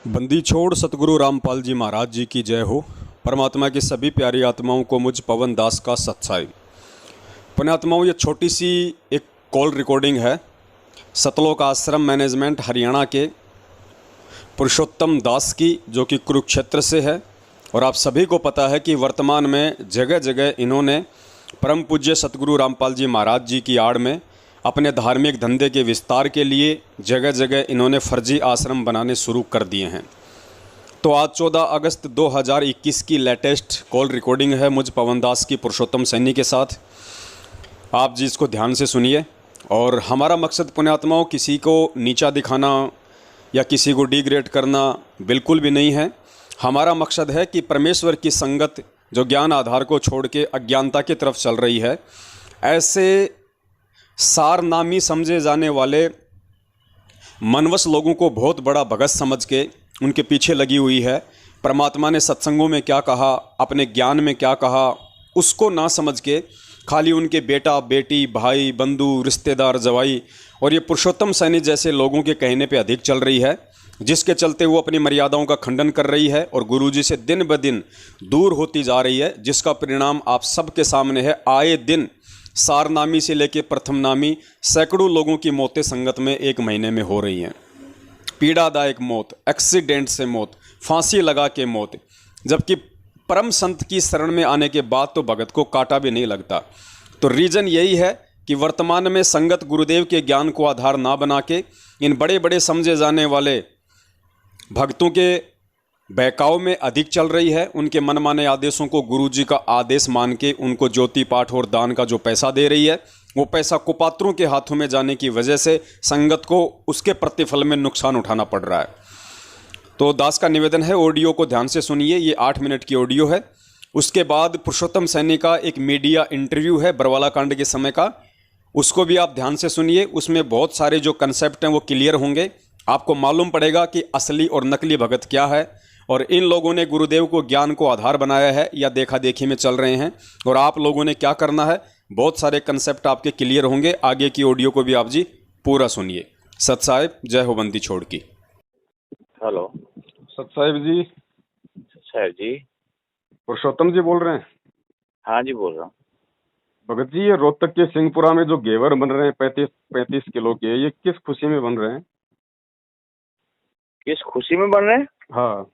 बंदी छोड़ सतगुरु रामपाल जी महाराज जी की जय हो। परमात्मा की सभी प्यारी आत्माओं को मुझ पवन दास का सत्साई। पुण्यात्माओं, ये छोटी सी एक कॉल रिकॉर्डिंग है सतलोक आश्रम मैनेजमेंट हरियाणा के पुरुषोत्तम दास की, जो कि कुरुक्षेत्र से है। और आप सभी को पता है कि वर्तमान में जगह जगह इन्होंने परम पूज्य सतगुरु रामपाल जी महाराज जी की आड़ में अपने धार्मिक धंधे के विस्तार के लिए जगह जगह इन्होंने फर्जी आश्रम बनाने शुरू कर दिए हैं। तो आज 14 अगस्त 2021 की लेटेस्ट कॉल रिकॉर्डिंग है मुझ पवन दास की पुरुषोत्तम सैनी के साथ। आप जी इसको ध्यान से सुनिए। और हमारा मकसद पुण्यात्माओं किसी को नीचा दिखाना या किसी को डिग्रेड करना बिल्कुल भी नहीं है। हमारा मकसद है कि परमेश्वर की संगत जो ज्ञान आधार को छोड़ के अज्ञानता की तरफ चल रही है, ऐसे सारनामी समझे जाने वाले मनवश लोगों को बहुत बड़ा भगत समझ के उनके पीछे लगी हुई है। परमात्मा ने सत्संगों में क्या कहा, अपने ज्ञान में क्या कहा, उसको ना समझ के खाली उनके बेटा बेटी भाई बंधु रिश्तेदार जवाई और ये पुरुषोत्तम सैनी जैसे लोगों के कहने पे अधिक चल रही है, जिसके चलते वो अपनी मर्यादाओं का खंडन कर रही है और गुरुजी से दिन ब दिन दूर होती जा रही है, जिसका परिणाम आप सबके सामने है। आए दिन सारनामी से लेकर प्रथम नामी सैकड़ों लोगों की मौतें संगत में एक महीने में हो रही हैं। पीड़ादायक मौत, एक्सीडेंट से मौत, फांसी लगा के मौत, जबकि परम संत की शरण में आने के बाद तो भगत को कांटा भी नहीं लगता। तो रीज़न यही है कि वर्तमान में संगत गुरुदेव के ज्ञान को आधार ना बना के इन बड़े बड़े समझे जाने वाले भक्तों के बहकाव में अधिक चल रही है। उनके मनमाने आदेशों को गुरुजी का आदेश मान के उनको ज्योति पाठ और दान का जो पैसा दे रही है, वो पैसा कुपात्रों के हाथों में जाने की वजह से संगत को उसके प्रतिफल में नुकसान उठाना पड़ रहा है। तो दास का निवेदन है, ऑडियो को ध्यान से सुनिए। ये 8 मिनट की ऑडियो है। उसके बाद पुरुषोत्तम सैनी का एक मीडिया इंटरव्यू है बरवाला कांड के समय का, उसको भी आप ध्यान से सुनिए। उसमें बहुत सारे जो कंसेप्ट हैं वो क्लियर होंगे। आपको मालूम पड़ेगा कि असली और नकली भगत क्या है और इन लोगों ने गुरुदेव को ज्ञान को आधार बनाया है या देखा देखी में चल रहे हैं और आप लोगों ने क्या करना है। बहुत सारे कंसेप्ट आपके क्लियर होंगे। आगे की ऑडियो को भी आप जी पूरा सुनिए। सत साहिब, जय हो बंदी छोड़ की। हेलो सत साहिब जी। साहब जी। पुरुषोत्तम जी बोल रहे हैं? हाँ जी, बोल रहा हूँ। भगत जी, ये रोहतक के सिंहपुरा में जो घेवर बन रहे हैं 35 किलो के, ये किस खुशी में बन रहे हैं? किस खुशी में बन रहे हैं? हाँ।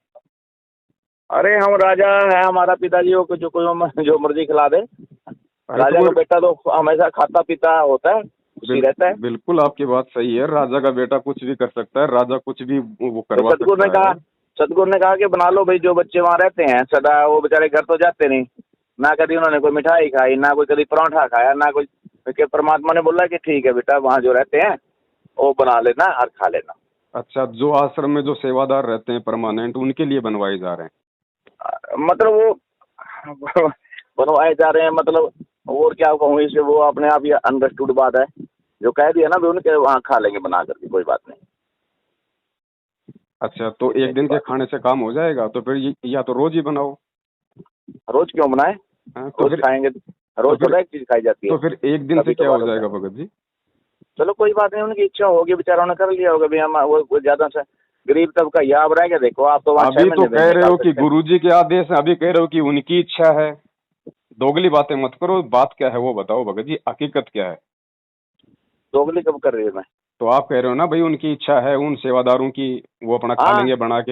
अरे हम राजा है, हमारा पिताजी हो जो कोई जो मर्जी खिला दे। राजा तो का बेटा तो हमेशा खाता पीता होता है, खुशी रहता है। बिल्कुल आपकी बात सही है। राजा का बेटा कुछ भी कर सकता है, राजा कुछ भी वो करवा सकता है। सतगुरु ने कहा कि बना लो भाई, जो बच्चे वहाँ रहते हैं सदा, वो बेचारे घर तो जाते नहीं ना, कभी उन्होंने कोई मिठाई खाई ना, कोई कभी पराठा खाया ना कोई। परमात्मा ने बोला कि ठीक है बेटा, वहाँ जो रहते हैं वो बना लेना और खा लेना। अच्छा, जो आश्रम में जो सेवादार रहते हैं परमानेंट, उनके लिए बनवाए जा रहे हैं? मतलब वो बनवाए जा रहे हैं, मतलब और क्या कहूँ इसे, वो अपने आप ही अंडरस्टूड बात है। जो कह दिया ना भी उनके वहाँ खा लेंगे बना करके, कोई बात नहीं। अच्छा, तो एक दिन के खाने से काम हो जाएगा? तो फिर या तो रोज ही बनाओ। रोज क्यों बनाए? तो रोज फिर खाएंगे, रोज तो एक चीज खाई जाती है। तो फिर एक दिन से क्या हो जाएगा भगत जी? चलो कोई बात नहीं, उनकी इच्छा होगी, बेचारों ने कर लिया होगा भी। हम वो ज्यादा से गरीब तबका या अब रह गया। देखो आप तो वहाँ अभी तो कह रहे हो कि गुरुजी के आदेश है, अभी कह रहे हो कि उनकी इच्छा है। दोगली बातें मत करो। बात क्या है वो बताओ भगत जी, हकीकत क्या है? दोगली कब कर रही है मैं? तो आप कह रहे हो ना भाई उनकी इच्छा है, उन सेवादारों की, वो अपना खा लेंगे बना के।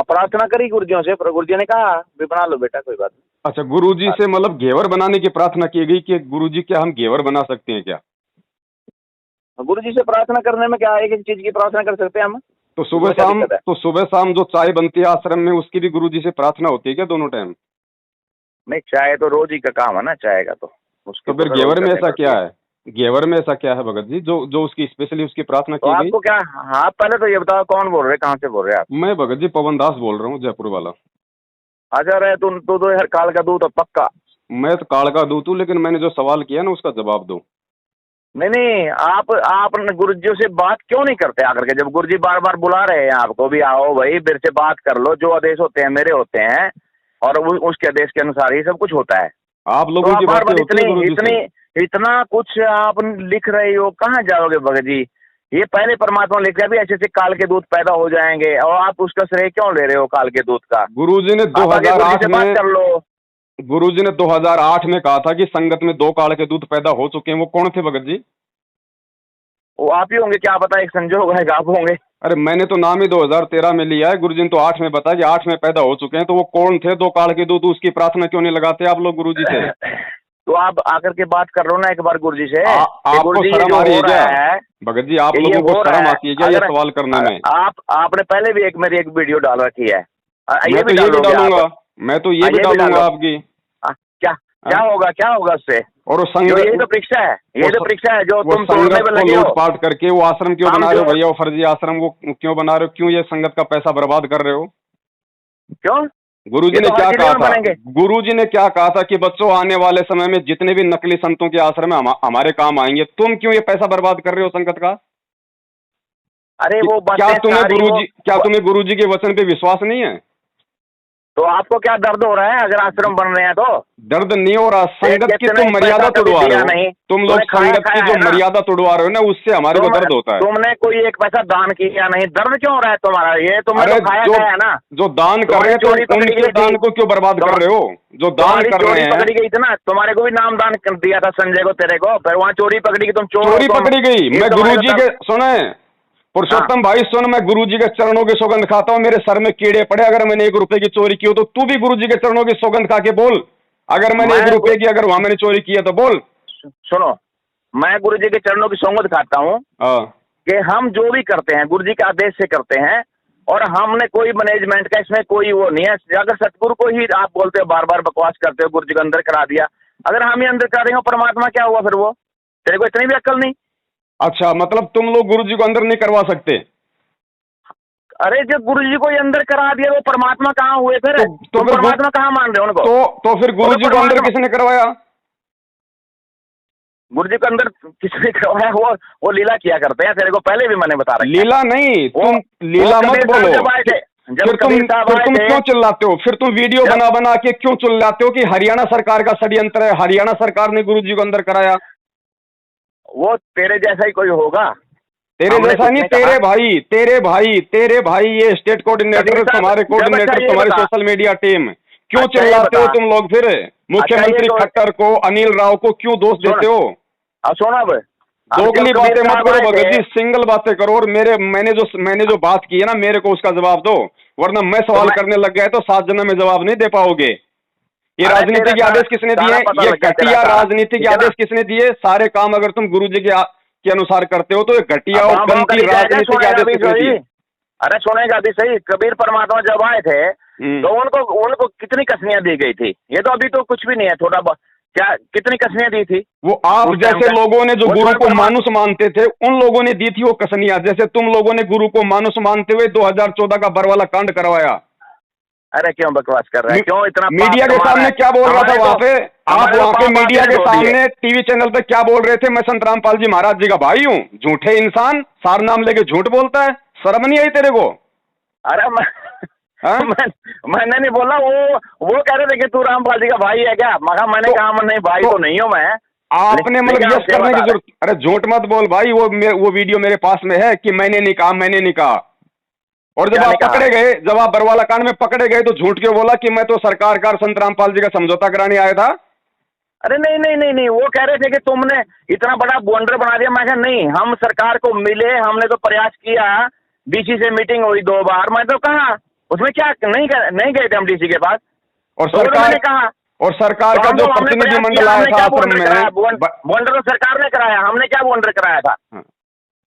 प्रार्थना करी गुरुजियों से, गुरुजी ने कहा भी बना लो बेटा, कोई बात नहीं। अच्छा, गुरुजी से मतलब घेवर बनाने की प्रार्थना की गई कि गुरुजी क्या हम घेवर बना सकते हैं क्या? गुरुजी से प्रार्थना करने में क्या है, एक चीज की प्रार्थना कर सकते हैं हम। तो सुबह शाम जो चाय बनती है आश्रम में, उसकी भी गुरुजी से प्रार्थना होती है क्या दोनों टाइम? नहीं, चाय तो रोज ही का काम है ना, चाय का तो उसके। तो फिर घेवर में ऐसा क्या है? घेवर में ऐसा क्या है भगत जी जो उसकी स्पेशली उसकी प्रार्थना की गई? आपको क्या? हाँ, पहले तो ये बताओ कौन बोल रहे, कहाँ से बोल रहे हैं आप? मैं भगत जी पवन दास बोल रहा हूँ, जयपुर वाला। अच्छा रहे तुम तो यार काल का दूध पक्का। मैं तो काल का दूध हूँ, लेकिन मैंने जो सवाल किया ना उसका जवाब दो। नहीं, आप गुरुजी से बात क्यों नहीं करते आकर के? जब गुरुजी बार बार बुला रहे हैं आपको भी, आओ भाई मेरे से बात कर लो। जो आदेश होते हैं मेरे होते हैं और उसके आदेश के अनुसार ही सब कुछ होता है। आप लोगों की बात इतना कुछ आप लिख रहे हो, कहाँ जाओगे भगत जी? ये पहले परमात्मा लिखा भी ऐसे ऐसे काल के दूत पैदा हो जाएंगे, और आप उसका श्रेय क्यों ले रहे हो काल के दूत का? गुरुजी ने आप आगे गुरुजी 2008 से बात में कर लो। गुरुजी ने 2008 में कहा था कि संगत में 2 काल के दूत पैदा हो चुके हैं। वो कौन थे भगत जी? वो आप ही होंगे, क्या पता, एक संजोग है, आप होंगे। अरे मैंने तो नाम ही 2013 में लिया है, गुरुजी ने तो 8 में बताया कि 8 में पैदा हो चुके हैं। तो वो कौन थे 2 काल के दूत? उसकी प्रार्थना क्यों नहीं लगाते आप लोग गुरुजी से? तो आप आकर के बात कर लो ना एक बार गुरुजी से। आपको गुरुजी शर्म आ रही है क्या है भगत जी? आप लोगों को शर्म आती है क्या ये सवाल करने में? आपने पहले भी मेरी एक वीडियो डाल रखी है, मैं तो ये भी डालूंगा, मैं तो ये भी डालूंगा आपकी। क्या होगा, क्या होगा उससे? और वो संगत, यही तो परीक्षा है, यही तो परीक्षा है जो तुम तोड़ने संगत में को लगे हो। लूटपाट करके वो आश्रम क्यों बना रहे हो भैया? वो फर्जी आश्रम वो क्यों बना रहे हो? क्यों ये संगत का पैसा बर्बाद कर रहे हो? क्यों? गुरुजी ने क्या कहा था? गुरुजी ने क्या कहा था कि बच्चों आने वाले समय में जितने भी नकली संतों के आश्रम है हमारे काम आएंगे। तुम क्यों ये पैसा बर्बाद कर रहे हो संगत का? अरे वो क्या तुम्हें गुरुजी के वचन पे विश्वास नहीं है? तो आपको क्या दर्द हो रहा है अगर आश्रम बन रहे हैं तो? दर्द नहीं हो रहा, संगत की तुम मर्यादा तोड़वा रहे हो। तुम लोग संगत की जो मर्यादा तोड़वा रहे हो ना, उससे हमारे को दर्द होता है। तुमने कोई एक पैसा दान किया नहीं, दर्द क्यों हो रहा है तुम्हारा? ये तुमने तो खाया है ना। जो दान कर रहे हैं तो उनके दान को क्यों बर्बाद कर रहे हो? जो दान कर रहे हैं, पकड़ी गई थी ना, तुम्हारे को भी नाम दान कर दिया था संजय को, तेरे को, फिर वहाँ चोरी पकड़ी गई, तुम चोरी पकड़ी गई। मैं गुरुजी के सुने पुरुषोत्तम भाई सुन, मैं गुरुजी के चरणों की सौगंध खाता हूँ, मेरे सर में कीड़े पड़े अगर मैंने 1 रुपए की चोरी की हो तो तू भी गुरुजी के चरणों की सौगंध खा के बोल, अगर मैंने 1 रुपए की अगर वहां मैंने चोरी की है तो बोल। सुनो, मैं गुरुजी के चरणों की सौगंध खाता हूँ कि हम जो भी करते हैं गुरुजी के आदेश से करते हैं, और हमने कोई मैनेजमेंट का इसमें कोई वो नहीं है। अगर सतगुरु को ही आप बोलते हो, बार बार बकवास करते हो, गुरुजी को अंदर करा दिया, अगर हम ही अंदर करा देंगे परमात्मा क्या हुआ फिर? वो तेरे को इतनी भी अक्ल नहीं? अच्छा, मतलब तुम लोग गुरुजी को अंदर नहीं करवा सकते? अरे जब गुरुजी को अंदर करा दिया वो परमात्मा कहाँ हुए फिर? तो परमात्मा कहाँ मान रहे हो उनको? तो फिर गुरुजी को अंदर किसने करवाया? गुरुजी को अंदर किसने करवाया? वो लीला किया करते हैं, तेरे को पहले भी मैंने बता रखा। लीला नहीं, तुम लीला मत बोलो। फिर तुम क्यों चिल्लाते हो? फिर तुम वीडियो बना बना के क्यों चिल्लाते हो कि हरियाणा सरकार का षड्यंत्र है, हरियाणा सरकार ने गुरुजी को अंदर कराया? वो तेरे जैसा ही कोई होगा? तेरे जैसा नहीं, तेरे भाई ये स्टेट कोऑर्डिनेटर, तुम्हारे कोऑर्डिनेटर, तुम्हारी सोशल मीडिया टीम, क्यों चिल्लाते हो तुम लोग? फिर मुख्यमंत्री खट्टर को, अनिल राव को क्यों दोष देते हो? सुनो, अब दोगली बातें मत करो भगत जी, सिंगल बातें करो। और मैंने जो बात की है ना, मेरे को उसका जवाब दो, वरना मैं सवाल करने लग गया तो 7 जन्म में जवाब नहीं दे पाओगे। ये राजनीति के आदेश किसने दिए? ये घटिया राजनीति के आदेश किसने दिए? सारे काम अगर तुम गुरुजी के अनुसार करते हो तो ये घटिया और गंदी राजनीति के आदेश किसने दिए? अरे सुनेगा भी सही, कबीर परमात्मा जब आए थे तो उनको कितनी कसनियां दी गई थी? ये तो अभी तो कुछ भी नहीं है, थोड़ा क्या कितनी कसनियां दी थी? वो आप जैसे लोगों ने जो गुरु को मानुष मानते थे उन लोगों ने दी थी वो कसनियां, जैसे तुम लोगों ने गुरु को मानुष मानते हुए 2014 का बरवाला कांड करवाया। अरे क्यों बकवास कर रहे हैं? क्यों इतना? मीडिया के सामने क्या बोल रहा था वहां पे? आप वहां पे मीडिया के सामने टीवी चैनल पे क्या बोल रहे थे? मैं संत रामपाल जी महाराज जी का भाई हूँ। झूठे इंसान, सार नाम लेके झूठ बोलता है, शर्म नहीं आई तेरे को? अरे मैंने नहीं बोला, वो कह रहे थे कि तू रामपाल जी का भाई है क्या? मैंने कहा नहीं, भाई तो नहीं हूँ मैं। आपने मतलब यस करने की जरूरत? अरे झूठ मत बोल भाई, वो वीडियो मेरे पास में है कि मैंने नहीं कहा। और जब आप पकड़े गए, जब आप बरवाला कांड में पकड़े गए तो झूठ क्यों बोला कि मैं तो सरकार संत रामपाल जी का समझौता कराने आया था? अरे नहीं, वो कह रहे थे कि तुमने इतना बड़ा बवंडर बना दिया। मैं कहा नहीं, हम सरकार को मिले, हमने तो प्रयास किया, डीसी से मीटिंग हुई 2 बार। मैं तो कहा उसमें क्या नहीं गए थे हम डीसी के पास। और सरकार का जो प्रतिनिधिमंडल आया था आश्रम में, बवंडर तो सरकार ने कराया, हमने क्या बवंडर कराया था?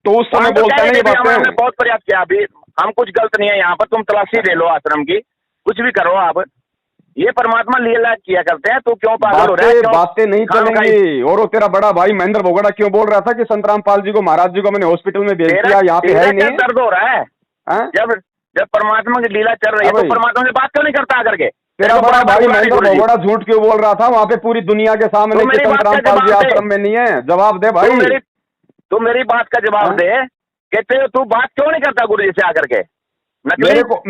तो उस समय बोलते नहीं बातें। हमने बहुत प्रयास किया, अभी हम कुछ गलत नहीं है यहाँ पर। तुम तलाशी ले लो आश्रम की, कुछ भी करो आप। ये परमात्मा लीला किया करते हैं, तो क्यों पागल हो रहा है? बातें नहीं चलेंगी। और वो तेरा बड़ा भाई महेंद्र बोगड़ा क्यों बोल रहा था कि संत रामपाल जी को, महाराज जी को मैंने हॉस्पिटल में भेज दिया, यहाँ पे है ही नहीं? दर्द हो रहा है जब परमात्मा की लीला चल रही है तो परमात्मा से बात क्यों नहीं करता आकर के? तेरा बड़ा भाई महेंद्र बोगड़ा झूठ क्यों बोल रहा था वहाँ पे पूरी दुनिया के सामने कि संत रामपाल जी आश्रम में नहीं है? जवाब दे भाई, तू मेरी बात का जवाब दे। कहते तू बात क्यों नहीं करता गुरु जी से आकर के?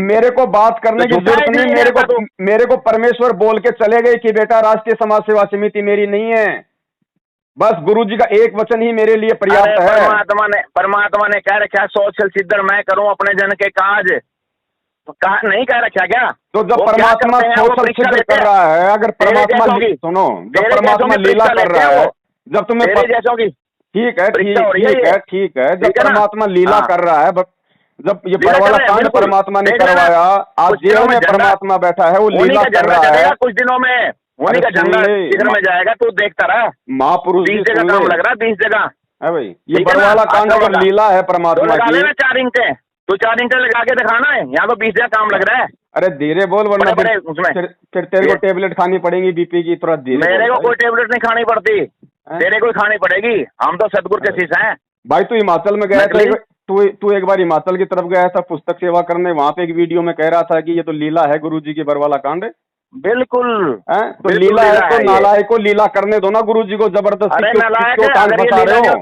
मेरे को बात करने की जरूरत नहीं। मेरे को परमेश्वर बोल के चले गए कि बेटा राष्ट्रीय समाज सेवा समिति मेरी नहीं है। बस गुरुजी का एक वचन ही मेरे लिए पर्याप्त है। परमात्मा ने कह रखा सोशल सिद्धर मैं करूं अपने जन के काज, तो नहीं कह रखा क्या? तो जब परमात्मा सोशल सिद्ध कर रहा है, अगर परमात्मा सुनो, जब परमात्मा लीला कर रहा है, जब तुम्हें जैसों की ठीक है, ठीक है, जब परमात्मा लीला कर रहा है, जब ये बरवाला कांड परमात्मा ने करवाया, आज जेल में परमात्मा बैठा है, वो लीला कर रहा है। कुछ दिनों में उन्हीं का झंडा शिखर में जाएगा, तू देखता रहा। महापुरुष 20 जगह काम लग रहा है, 20 जगह है भाई। ये बरवाला कांड अगर लीला है परमात्मा की, 4 इंटे तो 4 इंटे लगा के दिखाना है, यहाँ तो 20 जगह काम लग रहा है। अरे धीरे बोल, वरना फिर तेरे को टेबलेट खानी पड़ेगी बीपी की, तुरंत धीरे। मेरे को कोई टेबलेट नहीं खानी पड़ती, तेरे को खानी पड़ेगी, हम तो सतगुरु के शिष्य हैं भाई। तू हिमाचल में गया था, तू एक बार हिमाचल की तरफ गया था पुस्तक सेवा करने, वहां पे एक वीडियो में कह रहा था कि ये तो लीला है गुरुजी की बरवाला कांड। बिल्कुल तो लीला है, तो नालायक को लीला करने दो ना गुरुजी को, जबरदस्ती क्यों टांग फंसा रहे हो?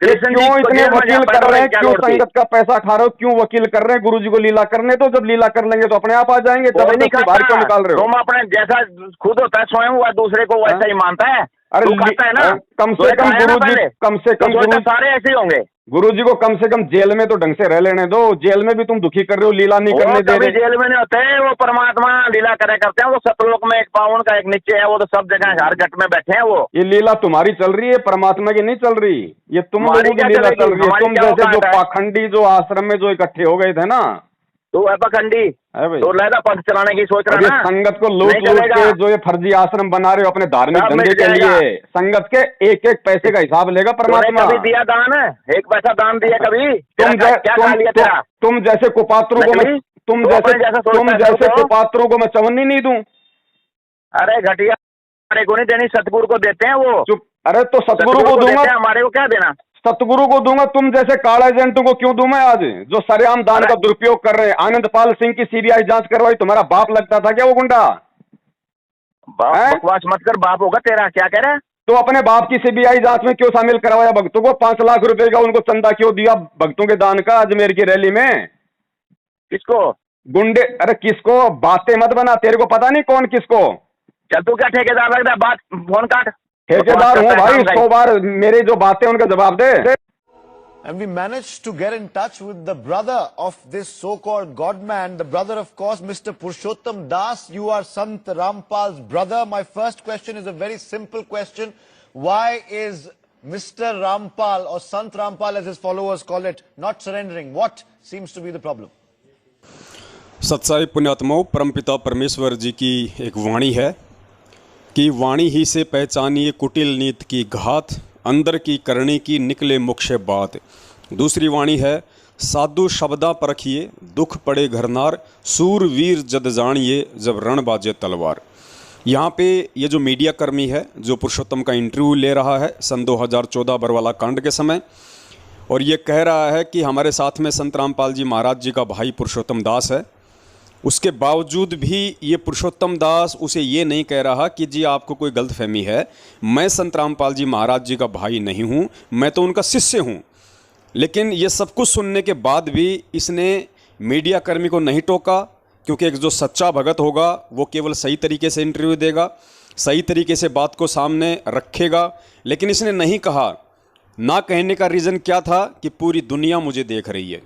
क्यों इतने वकील कर रहे हैं, क्यों संगत का पैसा खा रहे हो, क्यों वकील कर रहे हैं? गुरुजी को लीला करने दो, जब लीला कर लेंगे तो अपने आप आ जाएंगे। जबरदस्ती बाहर क्यों निकाल रहे हो? तुम अपने जैसा खुद होता है स्वयं, हुआ दूसरे को वैसा ही मानता है। अरे है ना, कम से कम गुरुजी, कम से कम सारे ऐसे ही होंगे। गुरुजी को कम से कम जेल में तो ढंग से रह लेने दो। जेल में भी तुम दुखी कर रहे हो, लीला नहीं करने दे रहे। जेल में नहीं होते, वो परमात्मा लीला करे करते हैं। वो सतलोक में एक पावन का एक नीचे है, वो तो सब जगह हर घट में बैठे हैं। वो ये लीला तुम्हारी चल रही है, परमात्मा की नहीं चल रही। ये तुम लोगों की लीला चल रही है। तुम जैसे जो पाखंडी जो आश्रम में जो इकट्ठे हो गए थे ना, तो है पाखंडी, तो लहदा पंथ चलाने की सोच रहा है। संगत को लूट के जो ये फर्जी आश्रम बना रहे हो अपने धार्मिक धंधे के लिए, संगत के एक एक पैसे का हिसाब लेगा परमात्मा। कभी दिया दान है? एक पैसा दान दिया कभी? तुम जैसे कुपात्रों को मैं, तुम जैसे कुपात्रों को मैं चवन्नी नहीं दूं? अरे घटिया, हमारे को नहीं देनी, सतगुरु को देते हैं वो। चुप। अरे तो सतगुरु को दूंगा, हमारे को क्या देना? सतगुरु को दूंगा। तुम जैसे काला एजेंटों को क्यों दूं मैं आज, जो सरेआम दान का दुरुपयोग कर रहे हैं? आनंदपाल सिंह की सीबीआई जांच करवाई, तुम्हारा बाप लगता था क्या वो गुंडा? बकवास मत कर, बाप होगा तेरा। क्या कह रहा है? तो अपने बाप की सीबीआई जांच में क्यों शामिल करवाया भक्तों को? 5 लाख रुपए का उनको चंदा क्यों दिया भक्तों के दान का अजमेर की रैली में? किसको? गुंडे। अरे किसको? बातें मत बना, तेरे को पता नहीं कौन किसको। चल तू क्या ठेकेदार लग रहा है? बात फोन काट। ठेकेदार हूँ भाई, 100 बार मेरे जो बातें उनका जवाब दे। And we managed to get in touch with the brother of this so-called Godman, the brother, of course, Mr. Purushottam Das. You are Sant Rampal's brother. My first question is a very simple question. Why is Mr. Rampal, or Sant Rampal as his followers call it, not surrendering? What seems to be the problem? सत्साई पुण्यात्माओं, परमपिता परमेश्वर जी की एक वाणी है कि वाणी ही से पहचानिए कुटिल नीत की घात, अंदर की करनी की निकले मुख से बात। दूसरी वाणी है साधु शब्दा परखिए, दुख पड़े घरनार, सूर वीर जद जानिए, जब रण बाजे तलवार। यहाँ पे ये जो मीडिया कर्मी है जो पुरुषोत्तम का इंटरव्यू ले रहा है सन 2014 बरवाला कांड के समय, और ये कह रहा है कि हमारे साथ में संत रामपाल जी महाराज जी का भाई पुरुषोत्तम दास है। उसके बावजूद भी ये पुरुषोत्तम दास उसे ये नहीं कह रहा कि जी आपको कोई गलतफहमी है, मैं संत रामपाल जी महाराज जी का भाई नहीं हूँ, मैं तो उनका शिष्य हूँ। लेकिन ये सब कुछ सुनने के बाद भी इसने मीडिया कर्मी को नहीं टोका, क्योंकि एक जो सच्चा भगत होगा वो केवल सही तरीके से इंटरव्यू देगा, सही तरीके से बात को सामने रखेगा। लेकिन इसने नहीं कहा। ना कहने का रीज़न क्या था कि पूरी दुनिया मुझे देख रही है,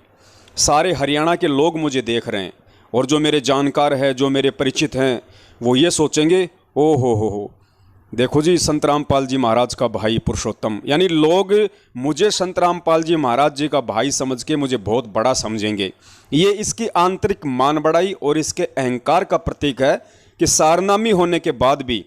सारे हरियाणा के लोग मुझे देख रहे हैं, और जो मेरे जानकार हैं, जो मेरे परिचित हैं, वो ये सोचेंगे ओ हो देखो जी संत रामपाल जी महाराज का भाई पुरुषोत्तम, यानी लोग मुझे संत रामपाल जी महाराज जी का भाई समझ के मुझे बहुत बड़ा समझेंगे। ये इसकी आंतरिक मान बढ़ाई और इसके अहंकार का प्रतीक है कि सारनामी होने के बाद भी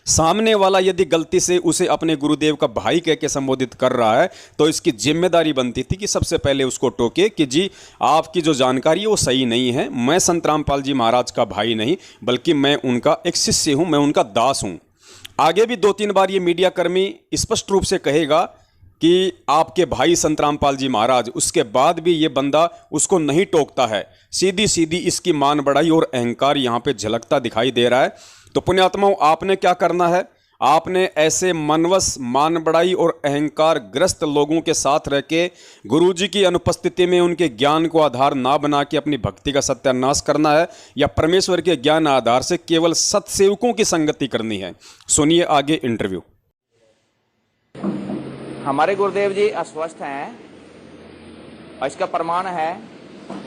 सामने वाला यदि गलती से उसे अपने गुरुदेव का भाई कह के संबोधित कर रहा है तो इसकी जिम्मेदारी बनती थी कि सबसे पहले उसको टोके कि जी आपकी जो जानकारी है वो सही नहीं है, मैं संत रामपाल जी महाराज का भाई नहीं बल्कि मैं उनका एक शिष्य हूं, मैं उनका दास हूं। आगे भी 2-3 बार ये मीडिया कर्मी स्पष्ट रूप से कहेगा कि आपके भाई संत रामपाल जी महाराज, उसके बाद भी ये बंदा उसको नहीं टोकता है। सीधी सीधी इसकी मान बढ़ाई और अहंकार यहाँ पे झलकता दिखाई दे रहा है। तो पुण्यात्माओं, आपने क्या करना है? आपने ऐसे मनवश मान बढ़ाई और अहंकार ग्रस्त लोगों के साथ रह के गुरुजी की अनुपस्थिति में उनके ज्ञान को आधार ना बना के अपनी भक्ति का सत्यानाश करना है, या परमेश्वर के ज्ञान आधार से केवल सत्सेवकों की संगति करनी है? सुनिए आगे इंटरव्यू। हमारे गुरुदेव जी अस्वस्थ हैं और इसका प्रमाण है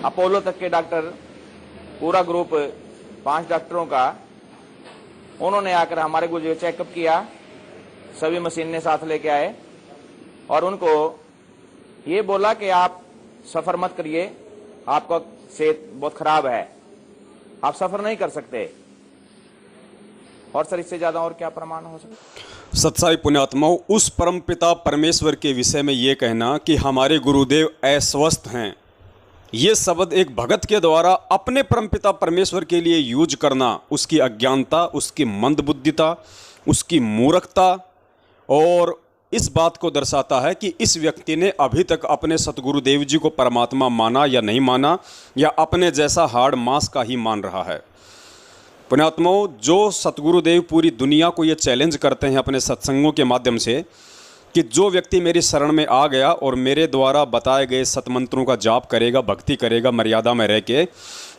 अपोलो तक के डॉक्टर, पूरा ग्रुप 5 डॉक्टरों का, उन्होंने आकर हमारे गुरुजी को चेकअप किया, सभी मशीनें साथ लेके आए और उनको ये बोला कि आप सफर मत करिए, आपका सेहत बहुत खराब है, आप सफर नहीं कर सकते। और सर इससे ज्यादा और क्या प्रमाण हो सकता? सत्साई पुण्यात्माओं, उस परमपिता परमेश्वर के विषय में ये कहना कि हमारे गुरुदेव अस्वस्थ हैं, ये शब्द एक भगत के द्वारा अपने परमपिता परमेश्वर के लिए यूज करना उसकी अज्ञानता, उसकी मंदबुद्धिता, उसकी मूर्खता और इस बात को दर्शाता है कि इस व्यक्ति ने अभी तक अपने सतगुरुदेव जी को परमात्मा माना या नहीं माना, या अपने जैसा हाड़ मांस का ही मान रहा है। पुण्यात्माओं, जो सतगुरुदेव पूरी दुनिया को ये चैलेंज करते हैं अपने सत्संगों के माध्यम से कि जो व्यक्ति मेरी शरण में आ गया और मेरे द्वारा बताए गए सतमंत्रों का जाप करेगा, भक्ति करेगा मर्यादा में रह के,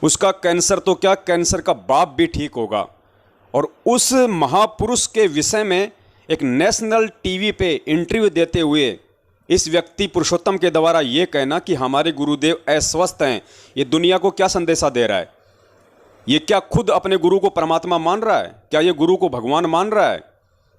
उसका कैंसर तो क्या, कैंसर का बाप भी ठीक होगा। और उस महापुरुष के विषय में एक नेशनल टीवी पे इंटरव्यू देते हुए इस व्यक्ति पुरुषोत्तम के द्वारा ये कहना कि हमारे गुरुदेव अस्वस्थ हैं, ये दुनिया को क्या संदेशा दे रहा है? ये क्या खुद अपने गुरु को परमात्मा मान रहा है? क्या ये गुरु को भगवान मान रहा है?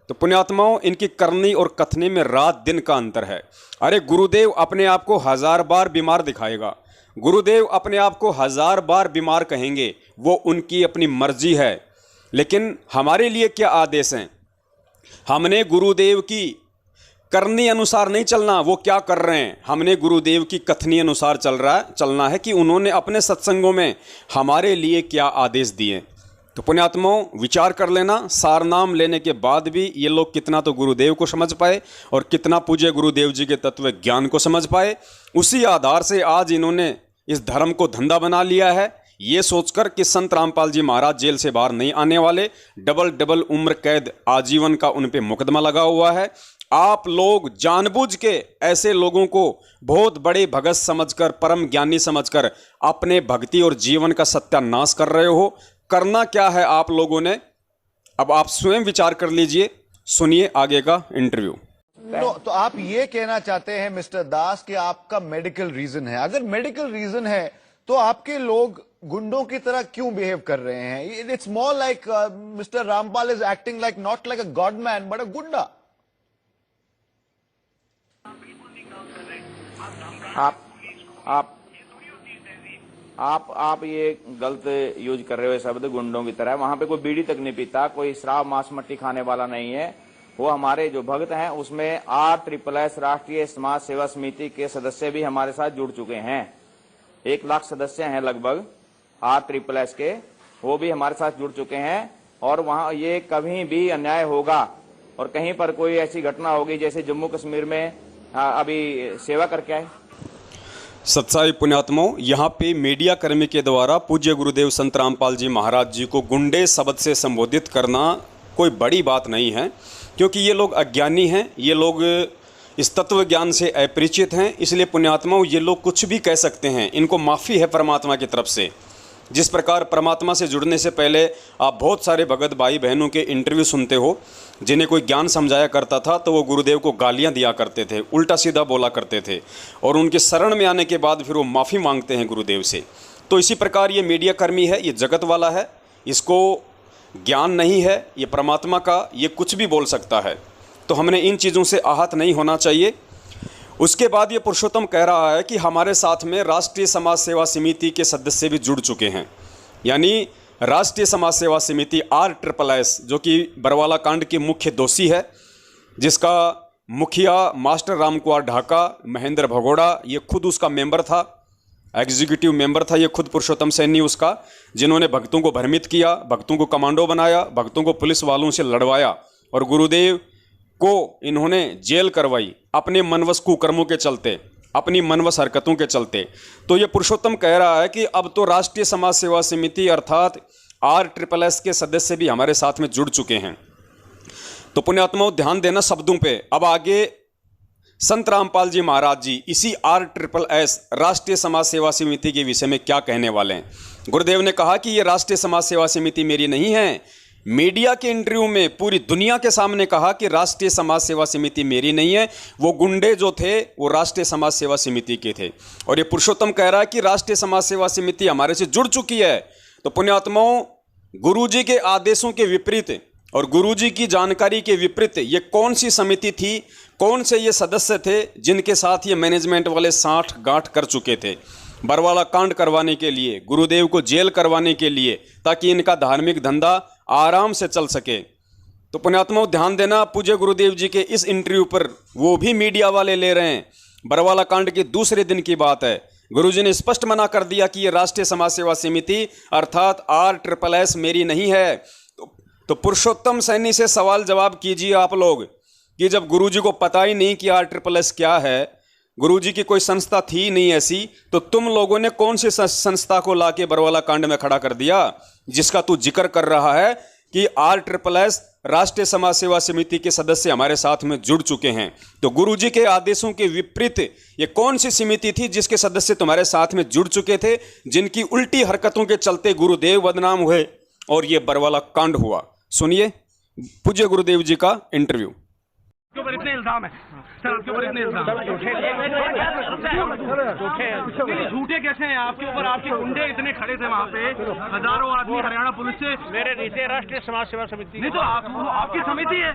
तो पुण्यात्माओं, इनकी करनी और कथनी में रात दिन का अंतर है। अरे गुरुदेव अपने आप को 1000 बार बीमार दिखाएगा, गुरुदेव अपने आप को 1000 बार बीमार कहेंगे, वो उनकी अपनी मर्जी है। लेकिन हमारे लिए क्या आदेश हैं? हमने गुरुदेव की करनी अनुसार नहीं चलना, वो क्या कर रहे हैं, हमने गुरुदेव की कथनी अनुसार चलना है कि उन्होंने अपने सत्संगों में हमारे लिए क्या आदेश दिए। तो पुण्यात्माओं, विचार कर लेना, सार नाम लेने के बाद भी ये लोग कितना तो गुरुदेव को समझ पाए और कितना पूज्य गुरुदेव जी के तत्व ज्ञान को समझ पाए। उसी आधार से आज इन्होंने इस धर्म को धंधा बना लिया है, ये सोचकर कि संत रामपाल जी महाराज जेल से बाहर नहीं आने वाले, डबल उम्र कैद आजीवन का उन पे मुकदमा लगा हुआ है। आप लोग जानबूझ के ऐसे लोगों को बहुत बड़े भगत समझकर, परम ज्ञानी समझकर अपने भक्ति और जीवन का सत्यानाश कर रहे हो। करना क्या है आप लोगों ने, अब आप स्वयं विचार कर लीजिए। सुनिए आगे का इंटरव्यू। तो आप ये कहना चाहते हैं मिस्टर दास कि आपका मेडिकल रीजन है। अगर मेडिकल रीजन है तो आपके लोग गुंडों की तरह क्यों बिहेव कर रहे हैं? It's more like mister Rampal is acting like not like a god man but a goonda. आप ये गलत यूज कर रहे हो शब्द गुंडों की तरह। वहां पे कोई बीड़ी तक नहीं पीता, कोई शराब मांस मट्टी खाने वाला नहीं है। वो हमारे जो भक्त हैं उसमें RSS राष्ट्रीय समाज सेवा समिति के सदस्य भी हमारे साथ जुड़ चुके हैं। 1 लाख सदस्य हैं लगभग RSS के, वो भी हमारे साथ जुड़ चुके हैं। और वहां ये कभी भी अन्याय होगा और कहीं पर कोई ऐसी घटना होगी जैसे जम्मू कश्मीर में अभी सेवा करके आए। सत्साई पुण्यात्माओं, यहाँ पे मीडिया कर्मी के द्वारा पूज्य गुरुदेव संत रामपाल जी महाराज जी को गुंडे शब्द से संबोधित करना कोई बड़ी बात नहीं है, क्योंकि ये लोग अज्ञानी हैं, ये लोग इस तत्व ज्ञान से अपरिचित हैं। इसलिए पुण्यात्माओं, ये लोग कुछ भी कह सकते हैं, इनको माफ़ी है परमात्मा की तरफ से। जिस प्रकार परमात्मा से जुड़ने से पहले आप बहुत सारे भगत भाई बहनों के इंटरव्यू सुनते हो, जिन्हें कोई ज्ञान समझाया करता था तो वो गुरुदेव को गालियां दिया करते थे, उल्टा सीधा बोला करते थे, और उनके शरण में आने के बाद फिर वो माफ़ी मांगते हैं गुरुदेव से। तो इसी प्रकार ये मीडिया कर्मी है, ये जगत वाला है, इसको ज्ञान नहीं है, ये परमात्मा का, ये कुछ भी बोल सकता है। तो हमने इन चीज़ों से आहत नहीं होना चाहिए। उसके बाद ये पुरुषोत्तम कह रहा है कि हमारे साथ में राष्ट्रीय समाज सेवा समिति के सदस्य भी जुड़ चुके हैं, यानी राष्ट्रीय समाज सेवा समिति RSS, जो कि बरवाला कांड के मुख्य दोषी है, जिसका मुखिया मास्टर रामकुमार ढाका, महेंद्र भगोड़ा, ये खुद उसका मेंबर था, एग्जीक्यूटिव मेंबर था ये खुद पुरुषोत्तम सैनी उसका, जिन्होंने भक्तों को भ्रमित किया, भक्तों को कमांडो बनाया, भक्तों को पुलिस वालों से लड़वाया और गुरुदेव को इन्होंने जेल करवाई अपने मनवश कुकर्मों के चलते, अपनी मनवश हरकतों के चलते। तो ये पुरुषोत्तम कह रहा है कि अब तो राष्ट्रीय समाज सेवा समिति अर्थात RSS के सदस्य भी हमारे साथ में जुड़ चुके हैं। तो पुण्यात्माओं, ध्यान देना शब्दों पे। अब आगे संत रामपाल जी महाराज जी इसी RSS राष्ट्रीय समाज सेवा समिति के विषय में क्या कहने वाले हैं। गुरुदेव ने कहा कि ये राष्ट्रीय समाज सेवा समिति मेरी नहीं है, मीडिया के इंटरव्यू में पूरी दुनिया के सामने कहा कि राष्ट्रीय समाज सेवा समिति मेरी नहीं है, वो गुंडे जो थे वो राष्ट्रीय समाज सेवा समिति के थे। और ये पुरुषोत्तम कह रहा है कि राष्ट्रीय समाज सेवा समिति हमारे से जुड़ चुकी है। तो पुण्यात्माओं, गुरुजी के आदेशों के विपरीत और गुरुजी की जानकारी के विपरीत ये कौन सी समिति थी, कौन से ये सदस्य थे जिनके साथ ये मैनेजमेंट वाले साठ गांठ कर चुके थे बरवाला कांड करवाने के लिए, गुरुदेव को जेल करवाने के लिए, ताकि इनका धार्मिक धंधा आराम से चल सके। तो पुण्यात्माओं ध्यान देना, पूज्य गुरुदेव जी के इस इंटरव्यू पर वो भी मीडिया वाले ले रहे हैं। बरवाला कांड के दूसरे दिन की बात है। गुरुजी ने स्पष्ट मना कर दिया कि ये राष्ट्रीय समाज सेवा समिति अर्थात RSS मेरी नहीं है। तो पुरुषोत्तम सैनी से सवाल जवाब कीजिए आप लोग कि जब गुरुजी को पता ही नहीं कि RSS क्या है, गुरुजी की कोई संस्था थी नहीं ऐसी, तो तुम लोगों ने कौन सी संस्था को लाके बरवाला कांड में खड़ा कर दिया, जिसका तू जिक्र कर रहा है कि RSS राष्ट्रीय समाज सेवा समिति के सदस्य हमारे साथ में जुड़ चुके हैं। तो गुरुजी के आदेशों के विपरीत ये कौन सी समिति थी जिसके सदस्य तुम्हारे साथ में जुड़ चुके थे, जिनकी उल्टी हरकतों के चलते गुरुदेव बदनाम हुए और ये बरवाला कांड हुआ। सुनिए पूज्य गुरुदेव जी का इंटरव्यू। आपके ऊपर इतने इल्जाम है सर, आपके ऊपर इतने इल्जाम झूठे कैसे हैं आपके ऊपर? आपके गुंडे इतने खड़े थे वहाँ पे, हजारों आदमी हरियाणा पुलिस से। मेरे नीचे राष्ट्रीय समाज सेवा समिति नहीं तो आपकी समिति है।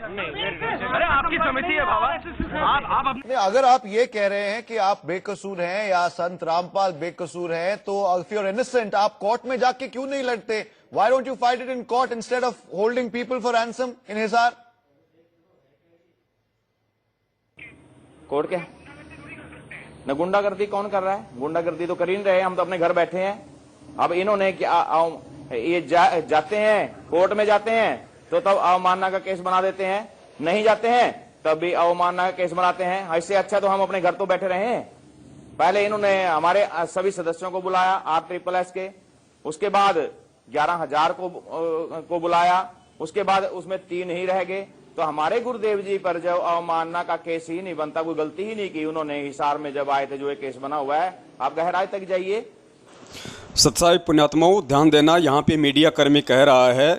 अरे आपकी समिति है बाबा। आप अगर आप ये कह रहे हैं कि आप बेकसूर हैं या संत रामपाल बेकसूर हैं, तो इफ यू आर इनोसेंट आप कोर्ट में जाके क्यों नहीं लड़ते? Why don't you fight it in court instead of holding people for ransom in Hisar? Court क्या न गुंडागर्दी कौन कर रहा है? गुंडागर्दी तो कर ही नहीं रहे, हम तो अपने घर बैठे हैं। अब इन्होंने क्या ये जाते हैं कोर्ट में, जाते हैं तो तब अवमानना का केस बना देते हैं, नहीं जाते हैं तब भी अवमानना का केस बनाते हैं। इससे अच्छा तो हम अपने घर तो बैठे रहे हैं। पहले इन्होंने हमारे सभी सदस्यों को बुलाया RSS के, उसके बाद 11,000 को बुलाया, उसके बाद उसमें 3 ही रह गए। तो हमारे गुरुदेव जी पर जब अवमानना का केस ही नहीं बनता, कोई गलती ही नहीं की उन्होंने हिसार में जब आए थे, जो एक केस बना हुआ है। आप गहराई तक जाइए। सत्साई पुण्यात्माओं ध्यान देना, यहाँ पे मीडिया कर्मी कह रहा है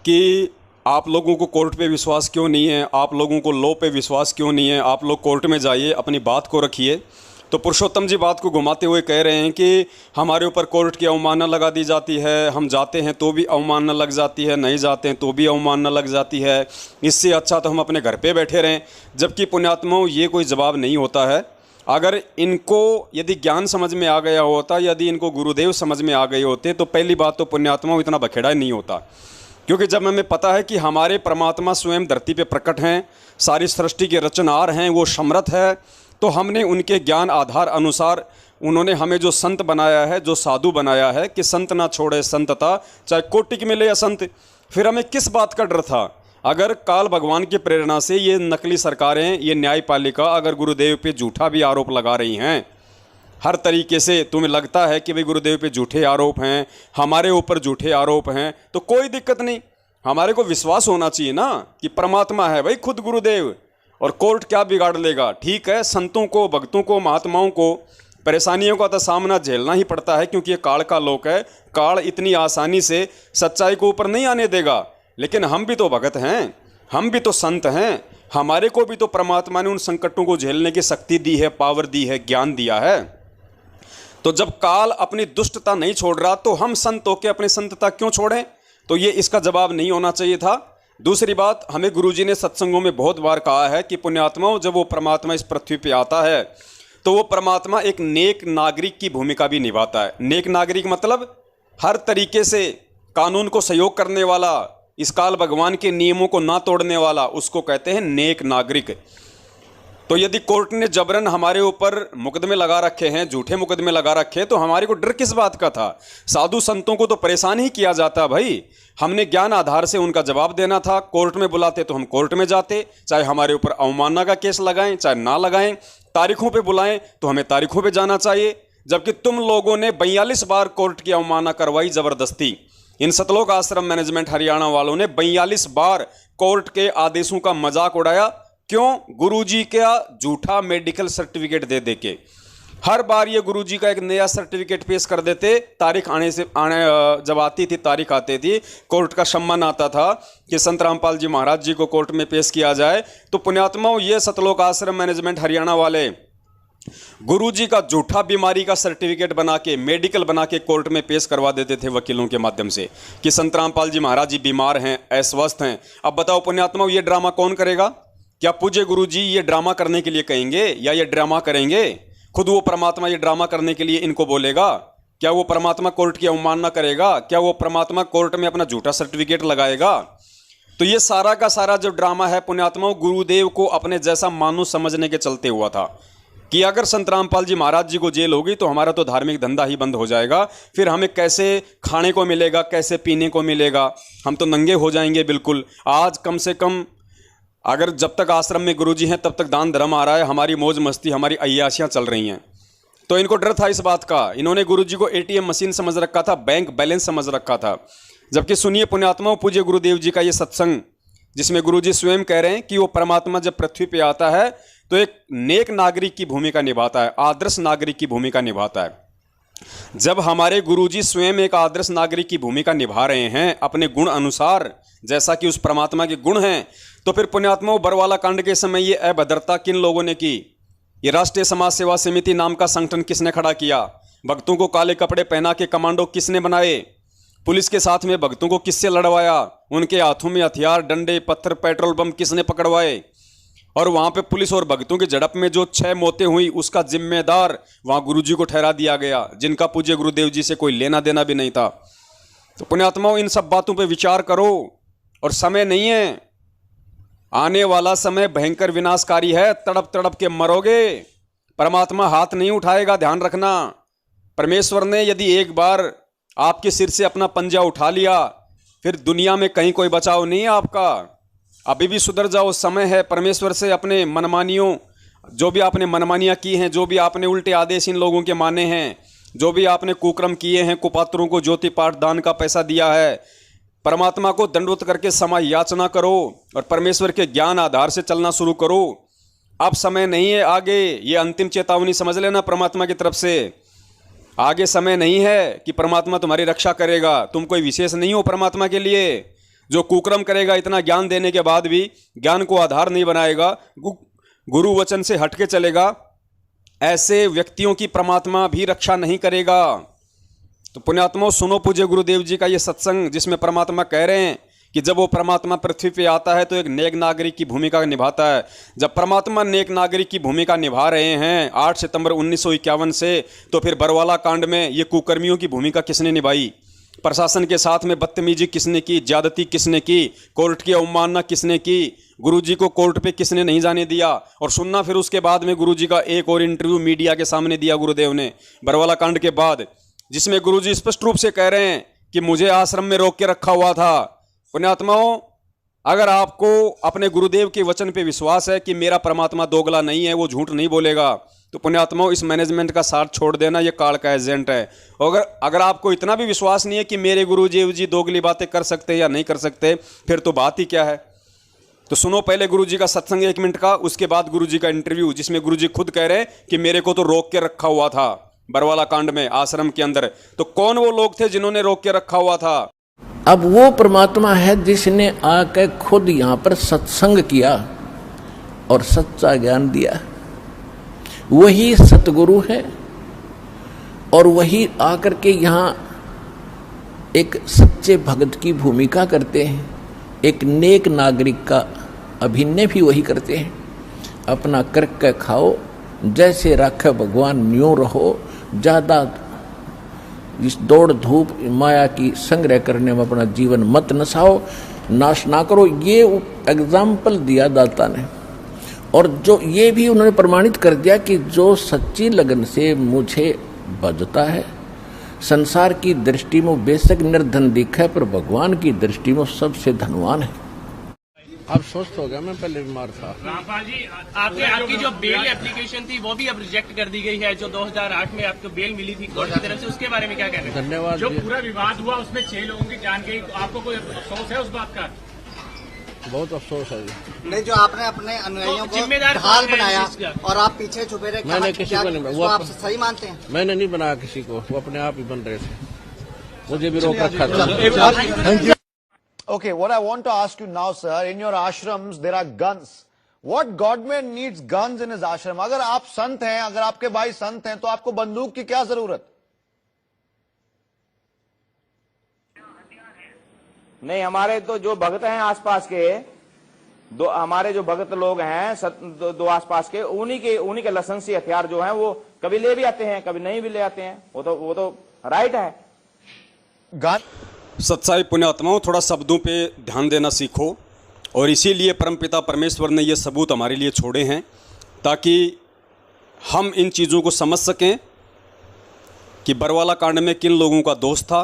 कि आप लोगों को कोर्ट पे विश्वास क्यों नहीं है, आप लोगों को लॉ पे विश्वास क्यों नहीं है, आप लोग कोर्ट में जाइए, अपनी बात को रखिए। तो पुरुषोत्तम जी बात को घुमाते हुए कह रहे हैं कि हमारे ऊपर कोर्ट की अवमानना लगा दी जाती है, हम जाते हैं तो भी अवमानना लग जाती है, नहीं जाते हैं तो भी अवमानना लग जाती है, इससे अच्छा तो हम अपने घर पे बैठे रहें। जबकि पुण्यात्माओं ये कोई जवाब नहीं होता है। अगर इनको यदि ज्ञान समझ में आ गया होता, यदि इनको गुरुदेव समझ में आ गए होते, तो पहली बात तो पुण्यात्माओं इतना बखेड़ा नहीं होता। क्योंकि जब हमें पता है कि हमारे परमात्मा स्वयं धरती पे प्रकट हैं, सारी सृष्टि के रचनहार हैं, वो समर्थ है, तो हमने उनके ज्ञान आधार अनुसार उन्होंने हमें जो संत बनाया है, जो साधु बनाया है कि संत ना छोड़े संतता, चाहे कोटि की मिले असंत। फिर हमें किस बात का डर था? अगर काल भगवान की प्रेरणा से ये नकली सरकारें, ये न्यायपालिका अगर गुरुदेव पे झूठा भी आरोप लगा रही हैं, हर तरीके से तुम्हें लगता है कि भाई गुरुदेव पे झूठे आरोप हैं, हमारे ऊपर झूठे आरोप हैं, तो कोई दिक्कत नहीं। हमारे को विश्वास होना चाहिए ना कि परमात्मा है भाई खुद गुरुदेव, और कोर्ट क्या बिगाड़ लेगा। ठीक है, संतों को, भक्तों को, महात्माओं को परेशानियों का तो सामना झेलना ही पड़ता है, क्योंकि ये काल का लोक है। काल इतनी आसानी से सच्चाई को ऊपर नहीं आने देगा। लेकिन हम भी तो भगत हैं, हम भी तो संत हैं, हमारे को भी तो परमात्मा ने उन संकटों को झेलने की शक्ति दी है, पावर दी है, ज्ञान दिया है। तो जब काल अपनी दुष्टता नहीं छोड़ रहा, तो हम संत होकर अपनी संतता क्यों छोड़ें? तो ये इसका जवाब नहीं होना चाहिए था। दूसरी बात, हमें गुरुजी ने सत्संगों में बहुत बार कहा है कि पुण्यात्माओं, जब वो परमात्मा इस पृथ्वी पे आता है तो वो परमात्मा एक नेक नागरिक की भूमिका भी निभाता है। नेक नागरिक मतलब हर तरीके से कानून को सहयोग करने वाला, इस काल भगवान के नियमों को ना तोड़ने वाला, उसको कहते हैं नेक नागरिक। तो यदि कोर्ट ने जबरन हमारे ऊपर मुकदमे लगा रखे हैं, झूठे मुकदमे लगा रखे, तो हमारे को डर किस बात का था? साधु संतों को तो परेशान ही किया जाता भाई। हमने ज्ञान आधार से उनका जवाब देना था। कोर्ट में बुलाते तो हम कोर्ट में जाते, चाहे हमारे ऊपर अवमानना का केस लगाएं चाहे ना लगाएं, तारीखों पे बुलाएं तो हमें तारीखों पे जाना चाहिए। जबकि तुम लोगों ने 42 बार कोर्ट की अवमानना करवाई जबरदस्ती। इन सतलोक आश्रम मैनेजमेंट हरियाणा वालों ने 42 बार कोर्ट के आदेशों का मजाक उड़ाया। क्यों? गुरुजी का झूठा मेडिकल सर्टिफिकेट दे के। हर बार ये गुरुजी का एक नया सर्टिफिकेट पेश कर देते। तारीख जब आती थी, तारीख आती थी, कोर्ट का सम्मन आता था कि संत रामपाल जी महाराज जी को कोर्ट में पेश किया जाए, तो पुण्यात्माओं ये सतलोक आश्रम मैनेजमेंट हरियाणा वाले गुरुजी का झूठा बीमारी का सर्टिफिकेट बना के, मेडिकल बना के कोर्ट में पेश करवा देते थे वकीलों के माध्यम से कि संत रामपाल जी महाराज जी बीमार हैं, अस्वस्थ हैं। अब बताओ पुण्यात्माओं, ये ड्रामा कौन करेगा? क्या पूज्य गुरुजी ये ड्रामा करने के लिए कहेंगे या ये ड्रामा करेंगे? खुद वो परमात्मा ये ड्रामा करने के लिए इनको बोलेगा? क्या वो परमात्मा कोर्ट की अवमानना करेगा? क्या वो परमात्मा कोर्ट में अपना झूठा सर्टिफिकेट लगाएगा? तो ये सारा का सारा जो ड्रामा है पुण्यात्माओं, गुरुदेव को अपने जैसा मानुष समझने के चलते हुआ था कि अगर संत रामपाल जी महाराज जी को जेल होगी तो हमारा तो धार्मिक धंधा ही बंद हो जाएगा, फिर हमें कैसे खाने को मिलेगा, कैसे पीने को मिलेगा, हम तो नंगे हो जाएंगे बिल्कुल। आज कम से कम अगर जब तक आश्रम में गुरुजी हैं तब तक दान धर्म आ रहा है, हमारी मौज मस्ती, हमारी अय्याशियां चल रही हैं। तो इनको डर था इस बात का, इन्होंने गुरुजी को एटीएम मशीन समझ रखा था, बैंक बैलेंस समझ रखा था। जबकि सुनिए पुण्यात्माओं, पूज्य गुरुदेव जी का ये सत्संग जिसमें गुरुजी स्वयं कह रहे हैं कि वो परमात्मा जब पृथ्वी पे आता है तो एक नेक नागरिक की भूमिका निभाता है, आदर्श नागरिक की भूमिका निभाता है। जब हमारे गुरुजी स्वयं एक आदर्श नागरिक की भूमिका निभा रहे हैं अपने गुण अनुसार, जैसा कि उस परमात्मा के गुण हैं, तो फिर पुण्यात्माओं बरवाला कांड के समय ये अभद्रता किन लोगों ने की? ये राष्ट्रीय समाज सेवा समिति नाम का संगठन किसने खड़ा किया? भक्तों को काले कपड़े पहना के कमांडो किसने बनाए? पुलिस के साथ में भक्तों को किससे लड़वाया? उनके हाथों में हथियार, डंडे, पत्थर, पेट्रोल बम किसने पकड़वाए? और वहां पे पुलिस और भक्तों की झड़प में जो 6 मौतें हुई उसका जिम्मेदार वहां गुरुजी को ठहरा दिया गया, जिनका पूज्य गुरुदेव जी से कोई लेना देना भी नहीं था। तो पुण्यात्माओं इन सब बातों पे विचार करो, और समय नहीं है, आने वाला समय भयंकर विनाशकारी है, तड़प तड़प के मरोगे। परमात्मा हाथ नहीं उठाएगा, ध्यान रखना। परमेश्वर ने यदि एक बार आपके सिर से अपना पंजा उठा लिया, फिर दुनिया में कहीं कोई बचाव नहीं है आपका। अभी भी सुधर जाओ, समय है। परमेश्वर से अपने मनमानियों, जो भी आपने मनमानियां की हैं, जो भी आपने उल्टे आदेश इन लोगों के माने हैं, जो भी आपने कुक्रम किए हैं, कुपात्रों को ज्योति पाठ दान का पैसा दिया है, परमात्मा को दंडवत करके क्षमा याचना करो और परमेश्वर के ज्ञान आधार से चलना शुरू करो। अब समय नहीं है आगे, ये अंतिम चेतावनी समझ लेना परमात्मा की तरफ से। आगे समय नहीं है कि परमात्मा तुम्हारी रक्षा करेगा, तुम कोई विशेष नहीं हो परमात्मा के लिए। जो कुक्रम करेगा, इतना ज्ञान देने के बाद भी ज्ञान को आधार नहीं बनाएगा, गुरु वचन से हटके चलेगा, ऐसे व्यक्तियों की परमात्मा भी रक्षा नहीं करेगा। तो पुण्यात्माओं सुनो पूज्य गुरुदेव जी का ये सत्संग, जिसमें परमात्मा कह रहे हैं कि जब वो परमात्मा पृथ्वी पे आता है तो एक नेक नागरिक की भूमिका निभाता है। जब परमात्मा नेक नागरिक की भूमिका निभा रहे हैं 8 सितंबर 1951 से, तो फिर बरवाला कांड में ये कुकर्मियों की भूमिका किसने निभाई? प्रशासन के साथ में बदतमीजी किसने की? ज्यादती किसने की? कोर्ट की अवमानना किसने की? गुरुजी को कोर्ट पे किसने नहीं जाने दिया? और सुनना फिर उसके बाद में गुरुजी का एक और इंटरव्यू मीडिया के सामने दिया गुरुदेव ने बरवाला कांड के बाद, जिसमें गुरुजी स्पष्ट रूप से कह रहे हैं कि मुझे आश्रम में रोक के रखा हुआ था। पुण्यात्माओं, अगर आपको अपने गुरुदेव के वचन पे विश्वास है कि मेरा परमात्मा दोगला नहीं है, वो झूठ नहीं बोलेगा, तो पुण्यात्माओं इस मैनेजमेंट का साथ छोड़ देना, ये काल का एजेंट है। और अगर आपको इतना भी विश्वास नहीं है कि मेरे गुरुदेव जी दोगली बातें कर सकते हैं या नहीं कर सकते, फिर तो बात ही क्या है। तो सुनो पहले गुरुजी का सत्संग 1 मिनट का, उसके बाद गुरुजी का इंटरव्यू, जिसमें गुरुजी खुद कह रहे हैं कि मेरे को तो रोक के रखा हुआ था बरवाला कांड में आश्रम के अंदर। तो कौन वो लोग थे जिन्होंने रोक के रखा हुआ था? अब वो परमात्मा है जिसने आकर खुद यहाँ पर सत्संग किया और सच्चा ज्ञान दिया। वही सतगुरु है और वही आकर के यहाँ एक सच्चे भक्त की भूमिका करते हैं, एक नेक नागरिक का अभिनय भी वही करते हैं। अपना करके खाओ, जैसे राखे भगवान न्यों रहो, ज़्यादा इस दौड़ धूप माया की संग्रह करने में अपना जीवन मत नसाओ, नाश ना करो। ये एग्जाम्पल दिया दाता ने, और जो ये भी उन्होंने प्रमाणित कर दिया कि जो सच्ची लगन से मुझे भजता है, संसार की दृष्टि में बेशक निर्धन दिखे पर भगवान की दृष्टि में सबसे धनवान है। अब स्वस्थ हो गया, मैं पहले बीमार था। रामपाल जी, आपकी जो बेल एप्लीकेशन थी वो भी अब रिजेक्ट कर दी गई है। जो 2008 में आपको बेल मिली थी कोर्ट की तरफ से, उसके बारे में क्या कहना है? धन्यवाद। जो पूरा विवाद हुआ उसमें 6 लोगों की जान गई, तो आपको कोई अफसोस है उस बात का? बहुत अफसोस है जी। नहीं, जो आपने अपने अनुयायियों को जिम्मेदार ढाल कौन है बनाया इस चीज़ का? और आप पीछे छुपे रहे, मैंने किसी को नहीं, वो आप सही मानते हैं? मैंने नहीं बनाया किसी को, वो अपने आप ही बन रहे थे, मुझे भी रोक रखा था। Okay, what I want to ask you now, sir, in your ashrams there are guns. What godman needs guns in his ashram? अगर आप संत हैं, अगर आपके भाई संत हैं, तो आपको बंदूक की क्या जरूरत? नहीं, हमारे तो जो भक्त हैं आसपास के, हमारे जो भक्त लोग हैं दो आसपास के, उन्हीं के लाइसेंसी हथियार जो हैं वो कभी ले भी आते हैं, कभी नहीं भी ले आते हैं। वो तो राइट है। सच्चाई पुण्यात्माओं, थोड़ा शब्दों पे ध्यान देना सीखो, और इसीलिए परमपिता परमेश्वर ने ये सबूत हमारे लिए छोड़े हैं ताकि हम इन चीज़ों को समझ सकें कि बरवाला कांड में किन लोगों का दोष था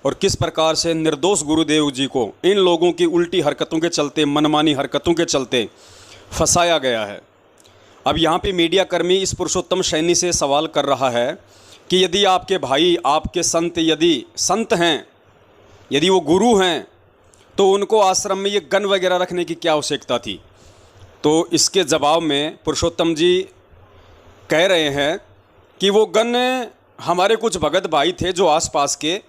और किस प्रकार से निर्दोष गुरुदेव जी को इन लोगों की उल्टी हरकतों के चलते, मनमानी हरकतों के चलते फंसाया गया है। अब यहाँ पे मीडिया कर्मी इस पुरुषोत्तम सैनी से सवाल कर रहा है कि यदि आपके भाई, आपके संत यदि संत हैं, यदि वो गुरु हैं, तो उनको आश्रम में ये गन वगैरह रखने की क्या आवश्यकता थी। तो इसके जवाब में पुरुषोत्तम जी कह रहे हैं कि वो गन हमारे कुछ भगत भाई थे जो आसपास के,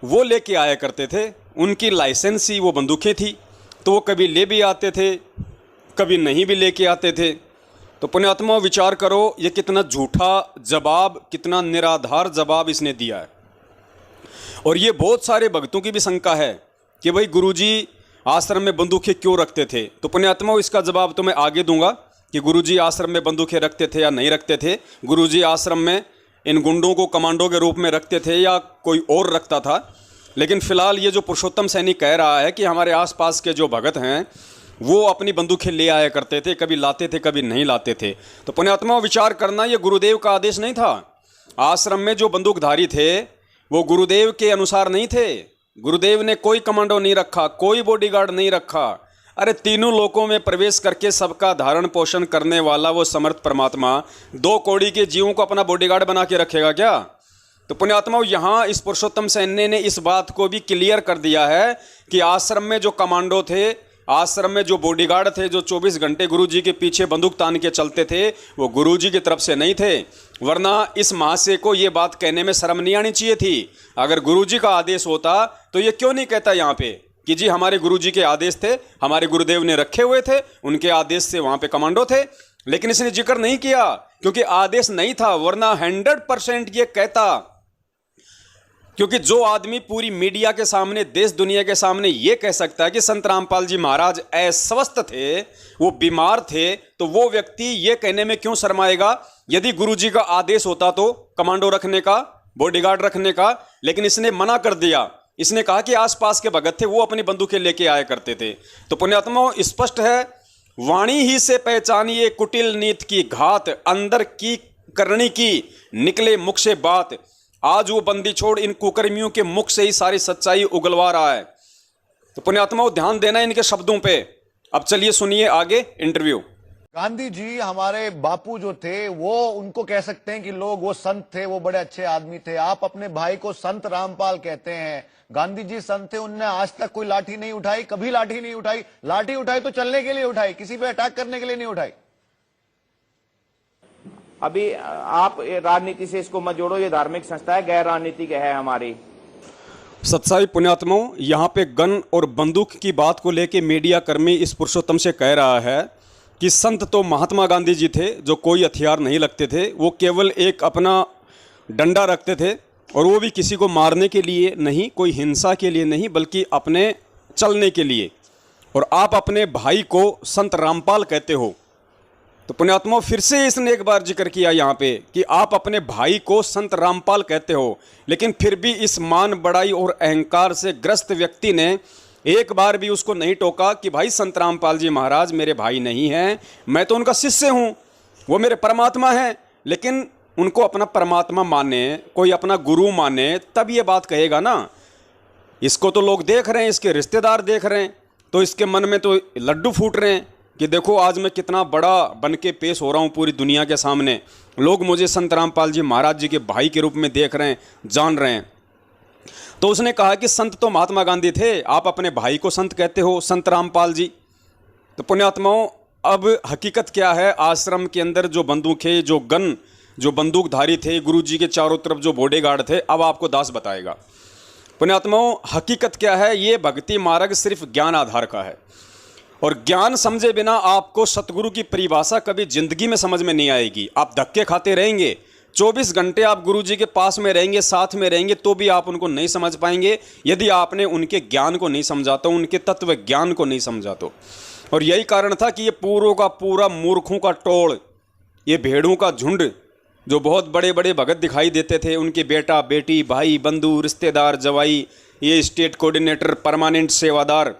वो लेके आया करते थे, उनकी लाइसेंसी वो बंदूकें थी, तो वो कभी ले भी आते थे, कभी नहीं भी लेके आते थे। तो पुण्यात्मा विचार करो, ये कितना झूठा जवाब, कितना निराधार जवाब इसने दिया है। और ये बहुत सारे भक्तों की भी शंका है कि भाई गुरुजी आश्रम में बंदूकें क्यों रखते थे। तो पुण्यात्मा इसका जवाब तो मैं आगे दूंगा कि गुरुजी आश्रम में बंदूकें रखते थे या नहीं रखते थे। गुरुजी आश्रम में इन गुंडों को कमांडो के रूप में रखते थे या कोई और रखता था। लेकिन फ़िलहाल ये जो पुरुषोत्तम सैनी कह रहा है कि हमारे आसपास के जो भगत हैं वो अपनी बंदूकें ले आया करते थे, कभी लाते थे कभी नहीं लाते थे। तो पुण्यात्मा विचार करना, ये गुरुदेव का आदेश नहीं था। आश्रम में जो बंदूकधारी थे वो गुरुदेव के अनुसार नहीं थे। गुरुदेव ने कोई कमांडो नहीं रखा, कोई बॉडीगार्ड नहीं रखा। अरे तीनों लोकों में प्रवेश करके सबका धारण पोषण करने वाला वो समर्थ परमात्मा 2 कौड़ी के जीवों को अपना बॉडीगार्ड बना के रखेगा क्या? तो पुण्यात्मा यहाँ इस पुरुषोत्तम सैनी ने इस बात को भी क्लियर कर दिया है कि आश्रम में जो कमांडो थे, आश्रम में जो बॉडीगार्ड थे, जो 24 घंटे गुरुजी के पीछे बंदूक तान के चलते थे, वो गुरुजी की तरफ से नहीं थे। वरना इस महाशय को ये बात कहने में शर्म नहीं आनी चाहिए थी। अगर गुरुजी का आदेश होता तो ये क्यों नहीं कहता यहाँ पे कि जी हमारे गुरुजी के आदेश थे, हमारे गुरुदेव ने रखे हुए थे, उनके आदेश से वहाँ पे कमांडो थे। लेकिन इसने जिक्र नहीं किया क्योंकि आदेश नहीं था, वरना 100% ये कहता। क्योंकि जो आदमी पूरी मीडिया के सामने, देश दुनिया के सामने ये कह सकता है कि संत रामपाल जी महाराज अस्वस्थ थे, वो बीमार थे, तो वो व्यक्ति ये कहने में क्यों शर्माएगा? यदि गुरुजी का आदेश होता तो कमांडो रखने का, बॉडीगार्ड रखने का। लेकिन इसने मना कर दिया। इसने कहा कि आसपास के भगत थे वो अपनी बंदूकें लेके आया करते थे। तो पुण्यात्मा स्पष्ट है, वाणी ही से पहचानिए कुटिल नीत की घात, अंदर की करनी की निकले मुख से बात। आज वो बंदी छोड़ इन कुकर्मियों के मुख से ही सारी सच्चाई उगलवा रहा है। तो पुण्यात्मा ध्यान देना इनके शब्दों पे। अब चलिए सुनिए आगे इंटरव्यू। गांधी जी हमारे बापू जो थे वो, उनको कह सकते हैं कि लोग, वो संत थे, वो बड़े अच्छे आदमी थे। आप अपने भाई को संत रामपाल कहते हैं। गांधी जी संत थे, उनने आज तक कोई लाठी नहीं उठाई, कभी लाठी नहीं उठाई। लाठी उठाई तो चलने के लिए उठाई, किसी पे अटैक करने के लिए नहीं उठाई। अभी आप राजनीति से इसको मत जोड़ो, ये धार्मिक संस्था है, गैर राजनीतिक है हमारी। सच्चाई पुण्यात्माओं, यहाँ पे गन और बंदूक की बात को लेके मीडिया कर्मी इस पुरुषोत्तम से कह रहा है कि संत तो महात्मा गांधी जी थे जो कोई हथियार नहीं रखते थे, वो केवल एक अपना डंडा रखते थे, और वो भी किसी को मारने के लिए नहीं, कोई हिंसा के लिए नहीं, बल्कि अपने चलने के लिए। और आप अपने भाई को संत रामपाल कहते हो। तो पुण्यात्मा फिर से इसने एक बार जिक्र किया यहाँ पे कि आप अपने भाई को संत रामपाल कहते हो। लेकिन फिर भी इस मान बड़ाई और अहंकार से ग्रस्त व्यक्ति ने एक बार भी उसको नहीं टोका कि भाई संत रामपाल जी महाराज मेरे भाई नहीं हैं, मैं तो उनका शिष्य हूँ, वो मेरे परमात्मा हैं। लेकिन उनको अपना परमात्मा माने, कोई अपना गुरु माने, तब ये बात कहेगा ना। इसको तो लोग देख रहे हैं, इसके रिश्तेदार देख रहे हैं, तो इसके मन में तो लड्डू फूट रहे हैं कि देखो आज मैं कितना बड़ा बन के पेश हो रहा हूँ पूरी दुनिया के सामने। लोग मुझे संत रामपाल जी महाराज जी के भाई के रूप में देख रहे हैं, जान रहे हैं। तो उसने कहा कि संत तो महात्मा गांधी थे, आप अपने भाई को संत कहते हो, संत रामपाल जी। तो पुण्यात्माओं, अब हकीकत क्या है? आश्रम के अंदर जो बंदूकें, जो बंदूकधारी थे, गुरुजी के चारों तरफ जो बॉडीगार्ड थे, अब आपको दास बताएगा। पुण्यात्माओं, हकीकत क्या है? ये भक्ति मार्ग सिर्फ ज्ञान आधार का है, और ज्ञान समझे बिना आपको सतगुरु की परिभाषा कभी जिंदगी में समझ में नहीं आएगी। आप धक्के खाते रहेंगे, 24 घंटे आप गुरुजी के पास में रहेंगे, साथ में रहेंगे, तो भी आप उनको नहीं समझ पाएंगे यदि आपने उनके ज्ञान को नहीं समझा तो, उनके तत्व ज्ञान को नहीं समझा तो। और यही कारण था कि ये पूरों का पूरा मूर्खों का टोल, ये भेड़ों का झुंड, जो बहुत बड़े बड़े भगत दिखाई देते थे, उनके बेटा बेटी, भाई बंधु, रिश्तेदार, जवाई, ये स्टेट कोऑर्डिनेटर, परमानेंट सेवादार,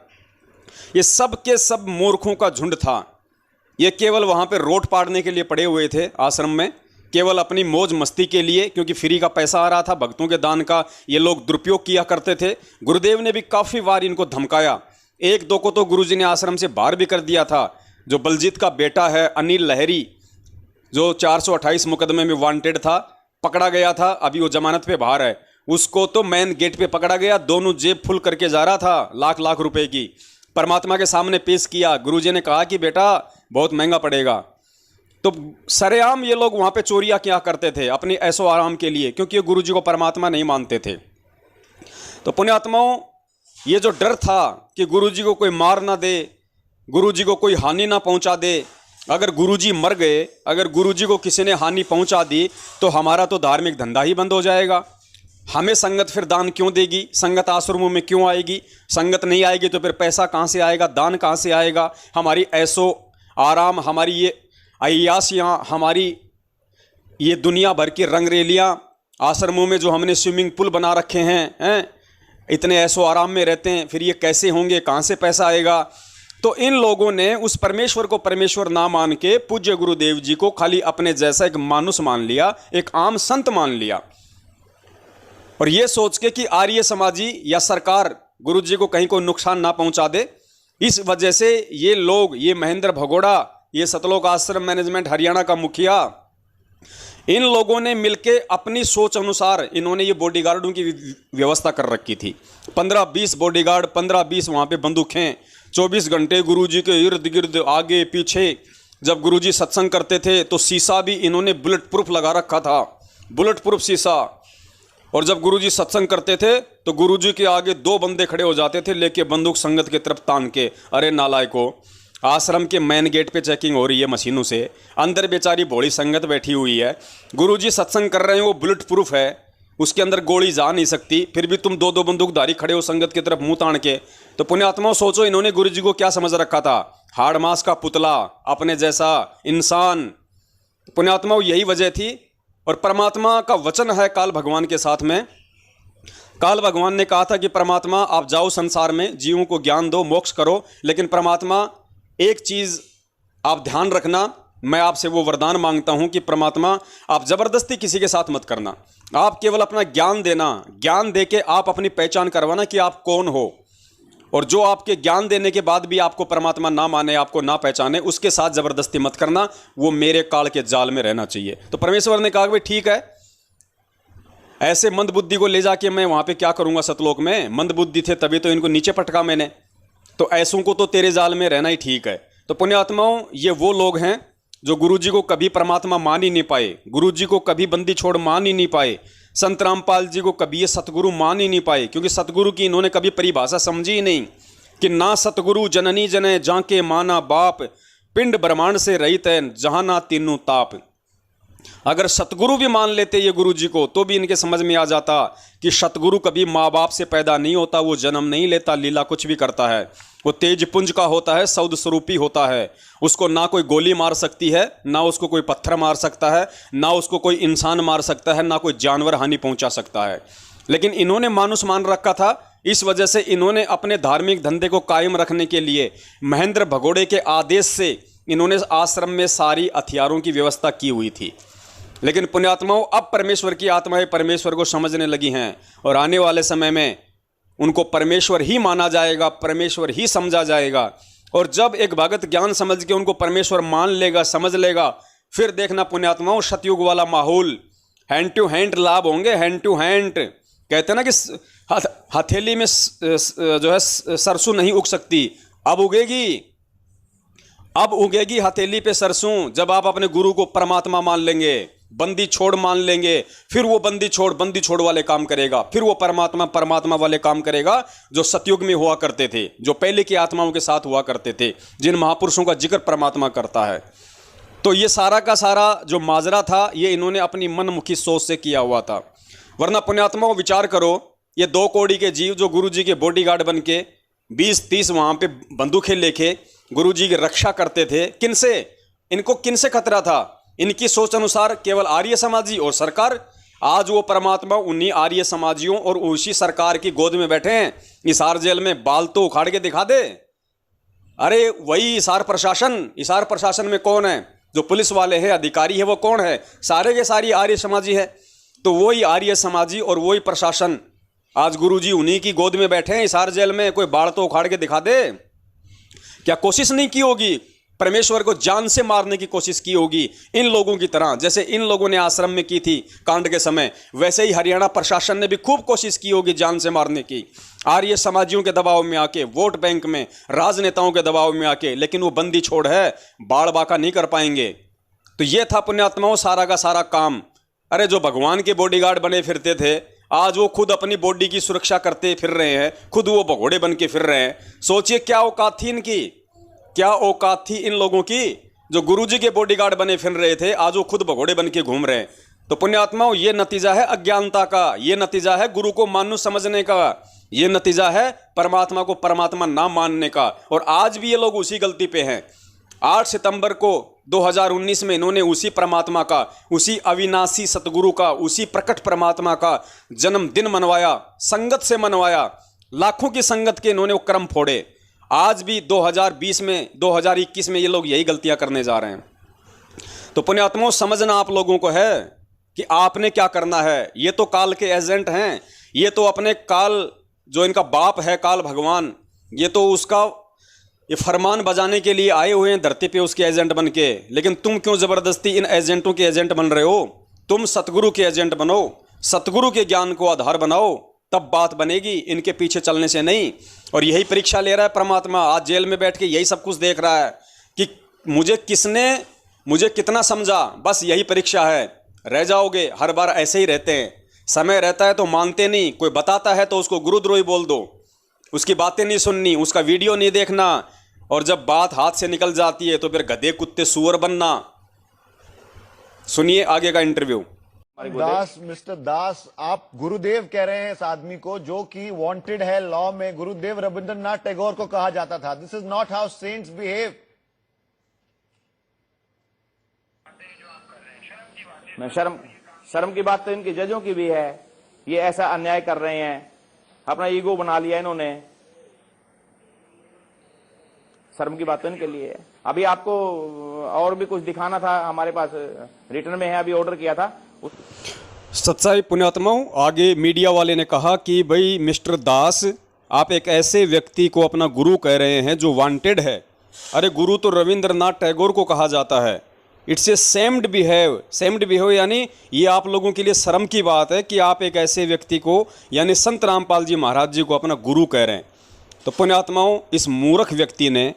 ये सब के सब मूर्खों का झुंड था। ये केवल वहाँ पे रोट पाड़ने के लिए पड़े हुए थे आश्रम में, केवल अपनी मौज मस्ती के लिए, क्योंकि फ्री का पैसा आ रहा था, भक्तों के दान का ये लोग दुरुपयोग किया करते थे। गुरुदेव ने भी काफ़ी बार इनको धमकाया, एक दो को तो गुरुजी ने आश्रम से बाहर भी कर दिया था। जो बलजीत का बेटा है अनिल लहरी, जो 428 मुकदमे में वांटेड था, पकड़ा गया था, अभी वो जमानत पे बाहर है, उसको तो मेन गेट पे पकड़ा गया, दोनों जेब फुल करके जा रहा था, लाख लाख रुपए की। परमात्मा के सामने पेश किया, गुरुजी ने कहा कि बेटा बहुत महंगा पड़ेगा। तो सरेआम ये लोग वहाँ पे चोरियाँ क्या करते थे अपनी ऐसो आराम के लिए, क्योंकि ये गुरुजी को परमात्मा नहीं मानते थे। तो पुण्यात्माओं, ये जो डर था कि गुरुजी को कोई मार ना दे, गुरुजी को कोई हानि ना पहुँचा दे, अगर गुरुजी मर गए, अगर गुरुजी को किसी ने हानि पहुँचा दी तो हमारा तो धार्मिक धंधा ही बंद हो जाएगा। हमें संगत फिर दान क्यों देगी? संगत आश्रमों में क्यों आएगी? संगत नहीं आएगी तो फिर पैसा कहाँ से आएगा? दान कहाँ से आएगा? हमारी ऐसो आराम, हमारी ये अय्यासियाँ, हमारी ये दुनिया भर की रंगरेलियाँ, आश्रमों में जो हमने स्विमिंग पूल बना रखे हैं, इतने ऐसो आराम में रहते हैं, फिर ये कैसे होंगे? कहाँ से पैसा आएगा? तो इन लोगों ने उस परमेश्वर को परमेश्वर ना मान के पूज्य गुरुदेव जी को खाली अपने जैसा एक मानुष मान लिया, एक आम संत मान लिया, और ये सोच के कि आर्य समाजी या सरकार गुरुजी को कहीं कोई नुकसान ना पहुंचा दे। इस वजह से ये लोग, ये महेंद्र भगोड़ा, ये सतलोक आश्रम मैनेजमेंट हरियाणा का मुखिया, इन लोगों ने मिलके अपनी सोच अनुसार इन्होंने ये बॉडीगार्डों की व्यवस्था कर रखी थी। 15-20 बॉडीगार्ड, 15-20 वहाँ पे बंदूकें, 24 घंटे गुरुजी के इर्द गिर्द, आगे पीछे। जब गुरुजी सत्संग करते थे तो शीशा भी इन्होंने बुलेट प्रूफ लगा रखा था, बुलेट प्रूफ शीशा। और जब गुरुजी सत्संग करते थे तो गुरुजी के आगे 2 बंदे खड़े हो जाते थे लेके बंदूक संगत की तरफ तान के। अरे नालायकों, आश्रम के मेन गेट पे चेकिंग हो रही है मशीनों से, अंदर बेचारी भोली संगत बैठी हुई है, गुरुजी सत्संग कर रहे हैं, वो बुलेट प्रूफ है, उसके अंदर गोली जा नहीं सकती, फिर भी तुम 2-2 बंदूकधारी खड़े हो संगत की तरफ मुंह तान के। तो पुण्यात्माओं, सोचो इन्होंने गुरुजी को क्या समझ रखा था? हाड़ मास का पुतला, अपने जैसा इंसान। पुण्यात्माओं, यही वजह थी। और परमात्मा का वचन है काल भगवान के साथ में, काल भगवान ने कहा था कि परमात्मा आप जाओ संसार में, जीवों को ज्ञान दो, मोक्ष करो, लेकिन परमात्मा एक चीज़ आप ध्यान रखना, मैं आपसे वो वरदान मांगता हूं कि परमात्मा आप ज़बरदस्ती किसी के साथ मत करना, आप केवल अपना ज्ञान देना, ज्ञान देके आप अपनी पहचान करवाना कि आप कौन हो। और जो आपके ज्ञान देने के बाद भी आपको परमात्मा ना माने, आपको ना पहचाने, उसके साथ ज़बरदस्ती मत करना, वो मेरे काल के जाल में रहना चाहिए। तो परमेश्वर ने कहा कि भाई ठीक है, ऐसे मंदबुद्धि को ले जाके मैं वहाँ पे क्या करूँगा? सतलोक में मंदबुद्धि थे तभी तो इनको नीचे पटका मैंने, तो ऐसों को तो तेरे जाल में रहना ही ठीक है। तो पुण्यात्माओं, ये वो लोग हैं जो गुरुजी को कभी परमात्मा मान ही नहीं पाए, गुरुजी को कभी बंदी छोड़ मान ही नहीं पाए, संत रामपाल जी को कभी ये सतगुरु मान ही नहीं पाए, क्योंकि सतगुरु की इन्होंने कभी परिभाषा समझी ही नहीं कि ना सतगुरु जननी जने जाके माना बाप, पिंड ब्रह्मांड से रहित है जहाँ ना तीनों ताप। अगर सतगुरु भी मान लेते ये गुरु जी को तो भी इनके समझ में आ जाता कि सतगुरु कभी माँ बाप से पैदा नहीं होता, वो जन्म नहीं लेता, लीला कुछ भी करता है, वो तेज पुंज का होता है, सौद स्वरूपी होता है, उसको ना कोई गोली मार सकती है, ना उसको कोई पत्थर मार सकता है, ना उसको कोई इंसान मार सकता है, ना कोई जानवर हानि पहुंचा सकता है। लेकिन इन्होंने मानुष मान रखा था, इस वजह से इन्होंने अपने धार्मिक धंधे को कायम रखने के लिए महेंद्र भगोड़े के आदेश से इन्होंने आश्रम में सारी हथियारों की व्यवस्था की हुई थी। लेकिन पुण्यात्माओं, अब परमेश्वर की आत्माएं परमेश्वर को समझने लगी हैं और आने वाले समय में उनको परमेश्वर ही माना जाएगा, परमेश्वर ही समझा जाएगा। और जब एक भगत ज्ञान समझ के उनको परमेश्वर मान लेगा, समझ लेगा, फिर देखना पुण्यात्माओं, सतयुग वाला माहौल, हैंड टू हैंड लाभ होंगे, हैंड टू हैंड। कहते हैं ना कि हथेली में जो है सरसों नहीं उग सकती, अब उगेगी, अब उगेगी हथेली पे सरसों जब आप अपने गुरु को परमात्मा मान लेंगे, बंदी छोड़ मान लेंगे। फिर वो बंदी छोड़ वाले काम करेगा, फिर वो परमात्मा वाले काम करेगा जो सतयुग में हुआ करते थे, जो पहले की आत्माओं के साथ हुआ करते थे, जिन महापुरुषों का जिक्र परमात्मा करता है। तो ये सारा का सारा जो माजरा था ये इन्होंने अपनी मनमुखी सोच से किया हुआ था। वरना पुण्यात्माओं विचार करो, ये 2 कौड़ी के जीव जो गुरु जी के बॉडीगार्ड बन के 20-30 वहाँ पे बंदूकें लेके गुरु जी की रक्षा करते थे, किनसे? इनको किनसे खतरा था? इनकी सोच अनुसार केवल आर्य समाजी और सरकार। आज वो परमात्मा उन्हीं आर्य समाजियों और उसी सरकार की गोद में बैठे हैं। हिसार जेल में बाल तो उखाड़ के दिखा दे। अरे वही हिसार प्रशासन में कौन है? जो पुलिस वाले हैं, अधिकारी है, वो कौन है? सारे के सारी आर्य समाजी है। तो वही आर्य समाजी और वही प्रशासन आज गुरुजी उन्हीं की गोद में बैठे हैं हिसार जेल में। कोई बाढ़ तो उखाड़ के दिखा दे। क्या कोशिश नहीं की होगी? परमेश्वर को जान से मारने की कोशिश की होगी इन लोगों की तरह, जैसे इन लोगों ने आश्रम में की थी कांड के समय, वैसे ही हरियाणा प्रशासन ने भी खूब कोशिश की होगी जान से मारने की, आर्य समाजियों के दबाव में आके, वोट बैंक में, राजनेताओं के दबाव में आके। लेकिन वो बंदी छोड़ है, बाढ़ बाका नहीं कर पाएंगे। तो ये था पुण्यात्माओं सारा का सारा काम। अरे जो भगवान के बॉडीगार्ड बने फिरते थे, आज वो खुद अपनी बॉडी की सुरक्षा करते फिर रहे हैं, खुद वो भगोड़े बन के फिर रहे हैं। सोचिए क्या औकात थी इनकी, क्या औकात थी इन लोगों की जो गुरुजी के बॉडीगार्ड बने फिर रहे थे, आज वो खुद भगोड़े बन के घूम रहे हैं। तो पुण्यात्माओं ये नतीजा है अज्ञानता का, ये नतीजा है गुरु को मानुष समझने का, ये नतीजा है परमात्मा को परमात्मा ना मानने का। और आज भी ये लोग उसी गलती पे हैं। 8 सितंबर को 2019 में इन्होंने उसी परमात्मा का, उसी अविनाशी सतगुरु का, उसी प्रकट परमात्मा का जन्मदिन मनवाया, संगत से मनवाया, लाखों की संगत के इन्होंने वो क्रम फोड़े। आज भी 2020 में 2021 में ये लोग यही गलतियां करने जा रहे हैं। तो पुण्यात्माओं समझना आप लोगों को है कि आपने क्या करना है। ये तो काल के एजेंट हैं, ये तो अपने काल, जो इनका बाप है काल भगवान, ये तो उसका ये फरमान बजाने के लिए आए हुए हैं धरती पे उसके एजेंट बन के। लेकिन तुम क्यों ज़बरदस्ती इन एजेंटों के एजेंट बन रहे हो? तुम सतगुरु के एजेंट बनो, सतगुरु के ज्ञान को आधार बनाओ, तब बात बनेगी, इनके पीछे चलने से नहीं। और यही परीक्षा ले रहा है परमात्मा, आज जेल में बैठ के यही सब कुछ देख रहा है कि मुझे कितना समझा, बस यही परीक्षा है। रह जाओगे, हर बार ऐसे ही रहते हैं। समय रहता है तो मानते नहीं, कोई बताता है तो उसको गुरुद्रोही बोल दो, उसकी बातें नहीं सुननी, उसका वीडियो नहीं देखना, और जब बात हाथ से निकल जाती है तो फिर गधे कुत्ते सुअर बनना। सुनिए आगे का इंटरव्यू। दास, मिस्टर दास, आप गुरुदेव कह रहे हैं इस आदमी को जो कि वांटेड है लॉ में। गुरुदेव रविंद्रनाथ टैगोर को कहा जाता था, this is not how saints behave. मैं शर्म की बात तो इनकी जजों की भी है। ये ऐसा अन्याय कर रहे हैं, अपना ईगो बना लिया इन्होंने। शर्म की बात तो इनके लिए है। अभी आपको और भी कुछ दिखाना था, हमारे पास रिटर्न में है, अभी ऑर्डर किया था। सच्चाई पुण्यात्माओं, आगे मीडिया वाले ने कहा कि भाई मिस्टर दास, आप एक ऐसे व्यक्ति को अपना गुरु कह रहे हैं जो वांटेड है। अरे गुरु तो रविंद्रनाथ टैगोर को कहा जाता है। इट्स ए सेम्ड बिहेव यानी ये आप लोगों के लिए शर्म की बात है कि आप एक ऐसे व्यक्ति को यानी संत रामपाल जी महाराज जी को अपना गुरु कह रहे हैं। तो पुण्यात्माओं, इस मूर्ख व्यक्ति ने,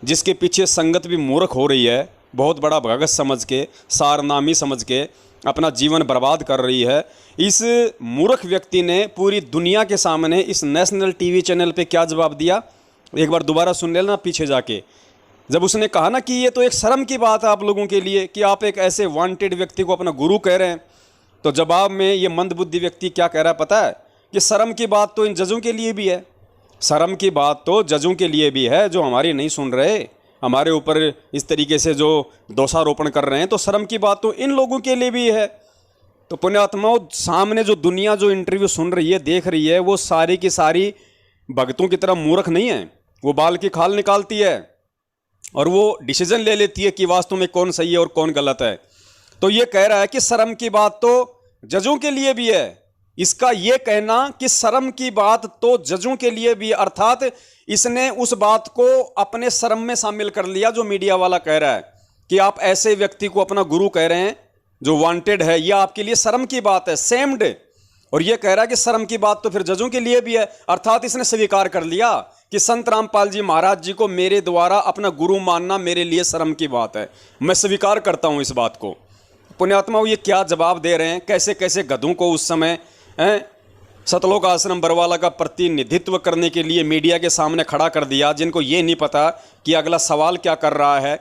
जिसके पीछे संगत भी मूर्ख हो रही है, बहुत बड़ा भगत समझ के, सारनामी समझ के अपना जीवन बर्बाद कर रही है, इस मूर्ख व्यक्ति ने पूरी दुनिया के सामने इस नेशनल टीवी चैनल पे क्या जवाब दिया, एक बार दोबारा सुन लेना पीछे जाके। जब उसने कहा ना कि ये तो एक शर्म की बात है आप लोगों के लिए कि आप एक ऐसे वांटेड व्यक्ति को अपना गुरु कह रहे हैं, तो जवाब में ये मंदबुद्धि व्यक्ति क्या कह रहा है पता है? कि शर्म की बात तो इन जजों के लिए भी है, शर्म की बात तो जजों के लिए भी है जो हमारी नहीं सुन रहे, हमारे ऊपर इस तरीके से जो दोषारोपण कर रहे हैं। तो शर्म की बात तो इन लोगों के लिए भी है। तो पुण्यात्माओं, सामने जो दुनिया जो इंटरव्यू सुन रही है, देख रही है, वो सारी की सारी भगतों की तरह मूर्ख नहीं है। वो बाल की खाल निकालती है और वो डिसीजन ले लेती है कि वास्तव में कौन सही है और कौन गलत है। तो ये कह रहा है कि शर्म की बात तो जजों के लिए भी है। इसका ये कहना कि शर्म की बात तो जजों के लिए भी, अर्थात इसने उस बात को अपने शर्म में शामिल कर लिया जो मीडिया वाला कह रहा है कि आप ऐसे व्यक्ति को अपना गुरु कह रहे हैं जो वांटेड है, यह आपके लिए शर्म की बात है। सेम्ड और ये कह रहा है कि शर्म की बात तो फिर जजों के लिए भी है। अर्थात इसने स्वीकार कर लिया कि संत रामपाल जी महाराज जी को मेरे द्वारा अपना गुरु मानना मेरे लिए शर्म की बात है, मैं स्वीकार करता हूं इस बात को। पुण्यात्मा ये क्या जवाब दे रहे हैं, कैसे कैसे गधों को उस समय सतलोक आश्रम बरवाला का प्रतिनिधित्व करने के लिए मीडिया के सामने खड़ा कर दिया, जिनको ये नहीं पता कि अगला सवाल क्या कर रहा है,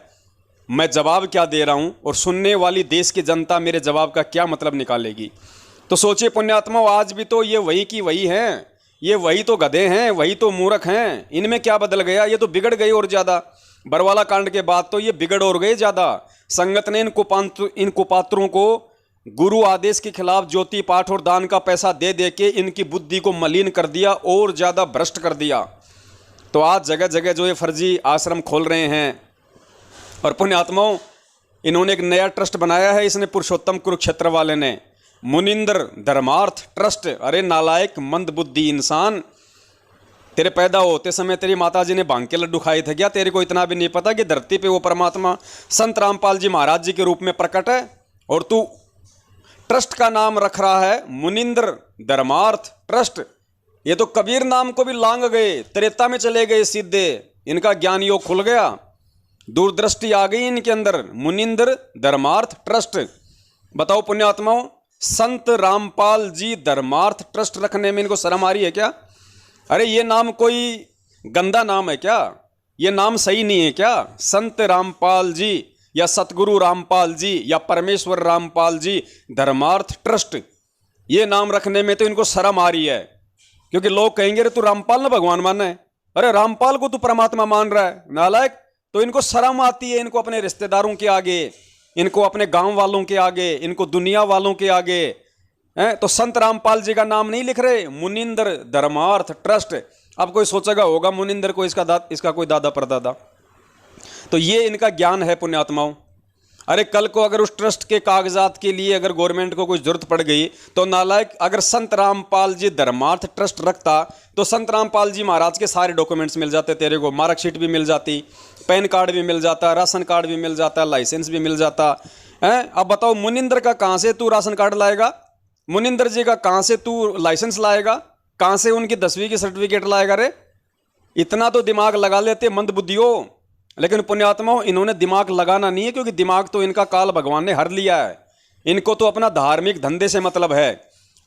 मैं जवाब क्या दे रहा हूं और सुनने वाली देश की जनता मेरे जवाब का क्या मतलब निकालेगी। तो सोचिए पुण्यात्माओं, आज भी तो ये वही की वही हैं, ये वही तो गधे हैं, वही तो मूर्ख हैं, इनमें क्या बदल गया, ये तो बिगड़ गए और ज़्यादा। बरवाला कांड के बाद तो ये बिगड़ और गए ज़्यादा। संगत ने इन कुपात्रों को गुरु आदेश के खिलाफ ज्योति पाठ और दान का पैसा दे दे के इनकी बुद्धि को मलिन कर दिया और ज़्यादा भ्रष्ट कर दिया। तो आज जगह जगह जो ये फर्जी आश्रम खोल रहे हैं, और पुण्यात्माओं इन्होंने एक नया ट्रस्ट बनाया है, इसने पुरुषोत्तम कुरुक्षेत्र वाले ने, मुनिंदर धर्मार्थ ट्रस्ट। अरे नालायक मंदबुद्धि इंसान, तेरे पैदा होते समय तेरी माताजी ने भांग के लड्डू खाए थे क्या? तेरे को इतना भी नहीं पता कि धरती पे वो परमात्मा संत रामपाल जी महाराज जी के रूप में प्रकट है, और तू ट्रस्ट का नाम रख रहा है मुनिंदर धर्मार्थ ट्रस्ट। ये तो कबीर नाम को भी लांग गए, त्रेता में चले गए सीधे, इनका ज्ञान योग खुल गया, दूरदृष्टि आ गई इनके अंदर। मुनिंदर धर्मार्थ ट्रस्ट, बताओ पुण्यात्माओं, संत रामपाल जी धर्मार्थ ट्रस्ट रखने में इनको शर्म आ रही है क्या? अरे ये नाम कोई गंदा नाम है क्या? ये नाम सही नहीं है क्या? संत रामपाल जी या सतगुरु रामपाल जी या परमेश्वर रामपाल जी धर्मार्थ ट्रस्ट, ये नाम रखने में तो इनको शर्म आ रही है, क्योंकि लोग कहेंगे अरे तू रामपाल ना भगवान मानना है, अरे रामपाल को तू परमात्मा मान रहा है, नालायक। तो इनको शर्म आती है, इनको अपने रिश्तेदारों के आगे, इनको अपने गांव वालों के आगे, इनको दुनिया वालों के आगे तो संत रामपाल जी का नाम नहीं लिख रहे, मुनिंदर धर्मार्थ ट्रस्ट। अब कोई सोचेगा होगा मुनिंदर को इसका कोई दादा परदादा, तो ये इनका ज्ञान है पुण्यात्माओं। अरे कल को अगर उस ट्रस्ट के कागजात के लिए अगर गवर्नमेंट को कोई जरूरत पड़ गई तो नालायक, अगर संत रामपाल जी धर्मार्थ ट्रस्ट रखता तो संत रामपाल जी महाराज के सारे डॉक्यूमेंट्स मिल जाते, तेरे को मार्कशीट भी मिल जाती, पैन कार्ड भी मिल जाता, राशन कार्ड भी मिल जाता, लाइसेंस भी मिल जाता है। अब बताओ मुनिंदर का कहाँ से तू राशन कार्ड लाएगा, मुनिंदर जी का कहाँ से तू लाइसेंस लाएगा, कहाँ से उनकी 10वीं की सर्टिफिकेट लाएगा? रे इतना तो दिमाग लगा लेते मंदबुद्धियों। लेकिन पुण्यात्माओं इन्होंने दिमाग लगाना नहीं है, क्योंकि दिमाग तो इनका काल भगवान ने हर लिया है, इनको तो अपना धार्मिक धंधे से मतलब है।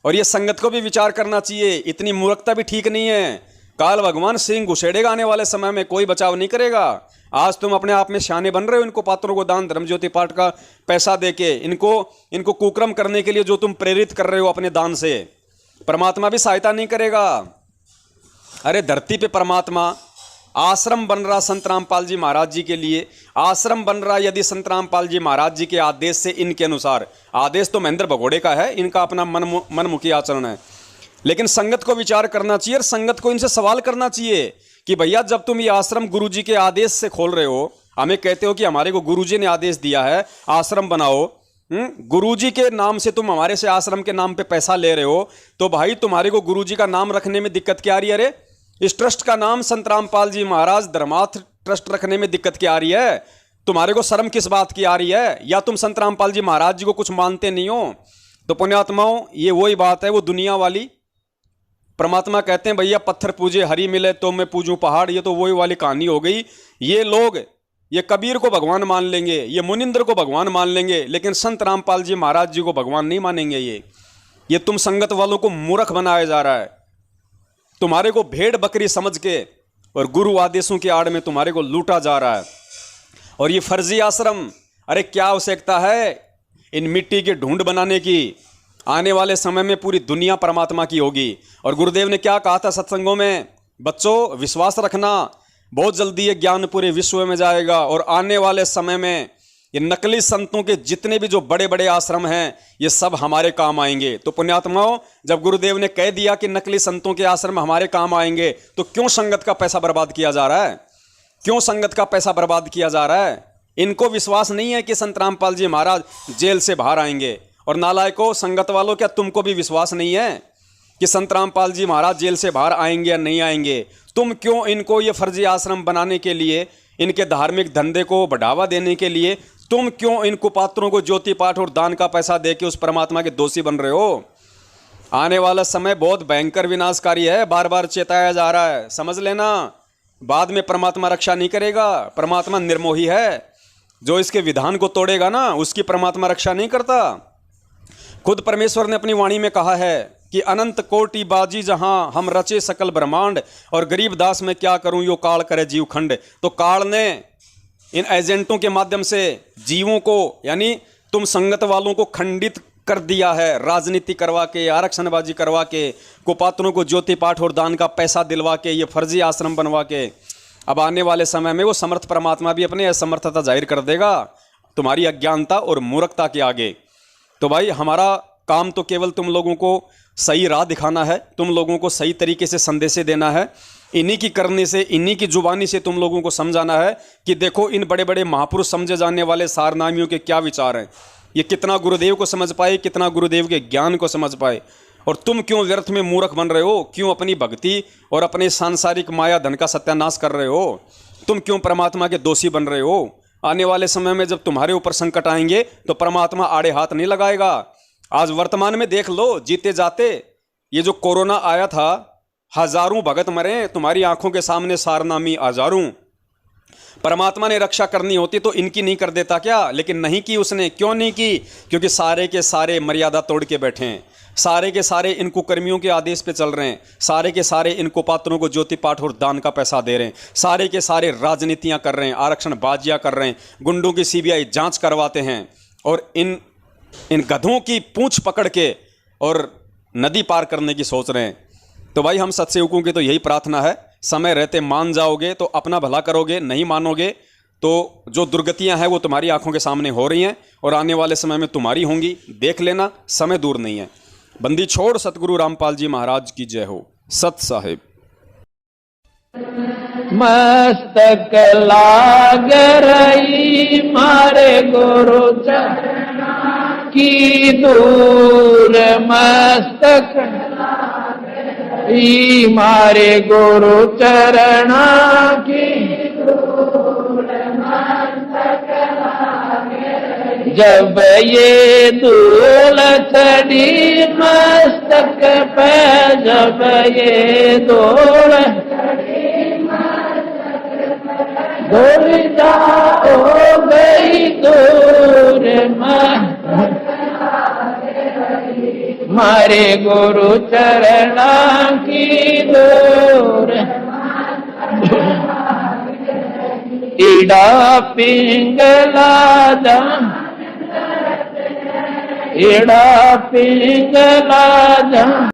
और ये संगत को भी विचार करना चाहिए, इतनी मूर्खता भी ठीक नहीं है। काल भगवान सिंह घुसेड़ेगा आने वाले समय में, कोई बचाव नहीं करेगा। आज तुम अपने आप में शाने बन रहे हो, इनको पात्रों को दान धर्म ज्योति पाठ का पैसा देके, इनको कुक्रम करने के लिए जो तुम प्रेरित कर रहे हो अपने दान से, परमात्मा भी सहायता नहीं करेगा। अरे धरती पे परमात्मा आश्रम बन रहा संत रामपाल जी महाराज जी के लिए, आश्रम बन रहा यदि संत रामपाल जी महाराज जी के आदेश से, इनके अनुसार। आदेश तो महेंद्र भगोड़े का है, इनका अपना मनमुखी आचरण है, लेकिन संगत को विचार करना चाहिए और संगत को इनसे सवाल करना चाहिए कि भैया जब तुम ये आश्रम गुरुजी के आदेश से खोल रहे हो, हमें कहते हो कि हमारे को गुरुजी ने आदेश दिया है आश्रम बनाओ, गुरुजी के नाम से तुम हमारे से आश्रम के नाम पे पैसा ले रहे हो, तो भाई तुम्हारे को गुरुजी का नाम रखने में दिक्कत क्या आ रही है? अरे इस ट्रस्ट का नाम संत रामपाल जी महाराज धर्मार्थ ट्रस्ट रखने में दिक्कत क्या आ रही है? तुम्हारे को शर्म किस बात की आ रही है? या तुम संत रामपाल जी महाराज जी को कुछ मानते नहीं हो? तो पुण्यात्माओं ये वही बात है, वो दुनिया वाली। परमात्मा कहते हैं भैया पत्थर पूजे हरी मिले तो मैं पूजूं पहाड़, ये तो वही वाली कहानी हो गई। ये लोग ये कबीर को भगवान मान लेंगे, ये मुनिंदर को भगवान मान लेंगे, लेकिन संत रामपाल जी महाराज जी को भगवान नहीं मानेंगे। ये तुम संगत वालों को मूर्ख बनाया जा रहा है, तुम्हारे को भेड़ बकरी समझ के और गुरु आदेशों की आड़ में तुम्हारे को लूटा जा रहा है। और ये फर्जी आश्रम, अरे क्या आवश्यकता है इन मिट्टी के ढूंढ बनाने की? आने वाले समय में पूरी दुनिया परमात्मा की होगी। और गुरुदेव ने क्या कहा था सत्संगों में? बच्चों विश्वास रखना, बहुत जल्दी ये ज्ञान पूरे विश्व में जाएगा। और आने वाले समय में ये नकली संतों के जितने भी जो बड़े बड़े आश्रम हैं, ये सब हमारे काम आएंगे। तो पुण्यात्माओं जब गुरुदेव ने कह दिया कि नकली संतों के आश्रम हमारे काम आएंगे, तो क्यों संगत का पैसा बर्बाद किया जा रहा है? क्यों संगत का पैसा बर्बाद किया जा रहा है? इनको विश्वास नहीं है कि संत रामपाल जी महाराज जेल से बाहर आएंगे। और नालायकों, संगत वालों, क्या तुमको भी विश्वास नहीं है कि संत रामपाल जी महाराज जेल से बाहर आएंगे या नहीं आएंगे? तुम क्यों इनको ये फर्जी आश्रम बनाने के लिए, इनके धार्मिक धंधे को बढ़ावा देने के लिए, तुम क्यों इन कुपात्रों को ज्योति पाठ और दान का पैसा देके उस परमात्मा के दोषी बन रहे हो? आने वाला समय बहुत भयंकर विनाशकारी है, बार बार चेताया जा रहा है, समझ लेना। बाद में परमात्मा रक्षा नहीं करेगा। परमात्मा निर्मोही है, जो इसके विधान को तोड़ेगा ना उसकी परमात्मा रक्षा नहीं करता। खुद परमेश्वर ने अपनी वाणी में कहा है कि अनंत कोटि बाजी जहां हम रचे सकल ब्रह्मांड, और गरीब दास मैं क्या करूं यो काल करे जीव खंड। तो काल ने इन एजेंटों के माध्यम से जीवों को, यानी तुम संगत वालों को खंडित कर दिया है, राजनीति करवा के, आरक्षणबाजी करवा के, कुपात्रों को ज्योति पाठ और दान का पैसा दिलवा के, ये फर्जी आश्रम बनवा के। अब आने वाले समय में वो समर्थ परमात्मा भी अपनी असमर्थता जाहिर कर देगा तुम्हारी अज्ञानता और मूर्खता के आगे। तो भाई हमारा काम तो केवल तुम लोगों को सही राह दिखाना है, तुम लोगों को सही तरीके से संदेश देना है। इन्हीं की करने से, इन्हीं की जुबानी से तुम लोगों को समझाना है कि देखो इन बड़े बड़े महापुरुष समझे जाने वाले सारनामियों के क्या विचार हैं। ये कितना गुरुदेव को समझ पाए, कितना गुरुदेव के ज्ञान को समझ पाए। और तुम क्यों व्यर्थ में मूर्ख बन रहे हो? क्यों अपनी भक्ति और अपने सांसारिक माया धन का सत्यानाश कर रहे हो? तुम क्यों परमात्मा के दोषी बन रहे हो? आने वाले समय में जब तुम्हारे ऊपर संकट आएंगे तो परमात्मा आड़े हाथ नहीं लगाएगा। आज वर्तमान में देख लो, जीते जाते ये जो कोरोना आया था, हजारों भगत मरे तुम्हारी आंखों के सामने, सारनामी हजारों। परमात्मा ने रक्षा करनी होती तो इनकी नहीं कर देता क्या? लेकिन नहीं की उसने। क्यों नहीं की? क्योंकि सारे के सारे मर्यादा तोड़ के बैठे हैं, सारे के सारे इन कुकर्मियों के आदेश पे चल रहे हैं, सारे के सारे इन कुपात्रों को ज्योति पाठ और दान का पैसा दे रहे हैं, सारे के सारे राजनीतियां कर रहे हैं, आरक्षण बाजियां कर रहे हैं, गुंडों की सीबीआई जांच करवाते हैं, और इन गधों की पूंछ पकड़ के और नदी पार करने की सोच रहे हैं। तो भाई हम सत्सेवकों की तो यही प्रार्थना है, समय रहते मान जाओगे तो अपना भला करोगे, नहीं मानोगे तो जो दुर्गतियां हैं वो तुम्हारी आंखों के सामने हो रही हैं और आने वाले समय में तुम्हारी होंगी। देख लेना, समय दूर नहीं है। बंदी छोड़ सतगुरु रामपाल जी महाराज की जय हो। सत साहिब। मस्तक लाग रही मारे गुरु की दूर, मस्तक मारे गुरु चरणा की दूर, जब ये धूल चढ़ी मस्तक पे, जब ये धूल धूल हो गई दूर, मारे गुरु चरणा की दूर, इड़ा पिंगला जा, इड़ा पिंगला जा।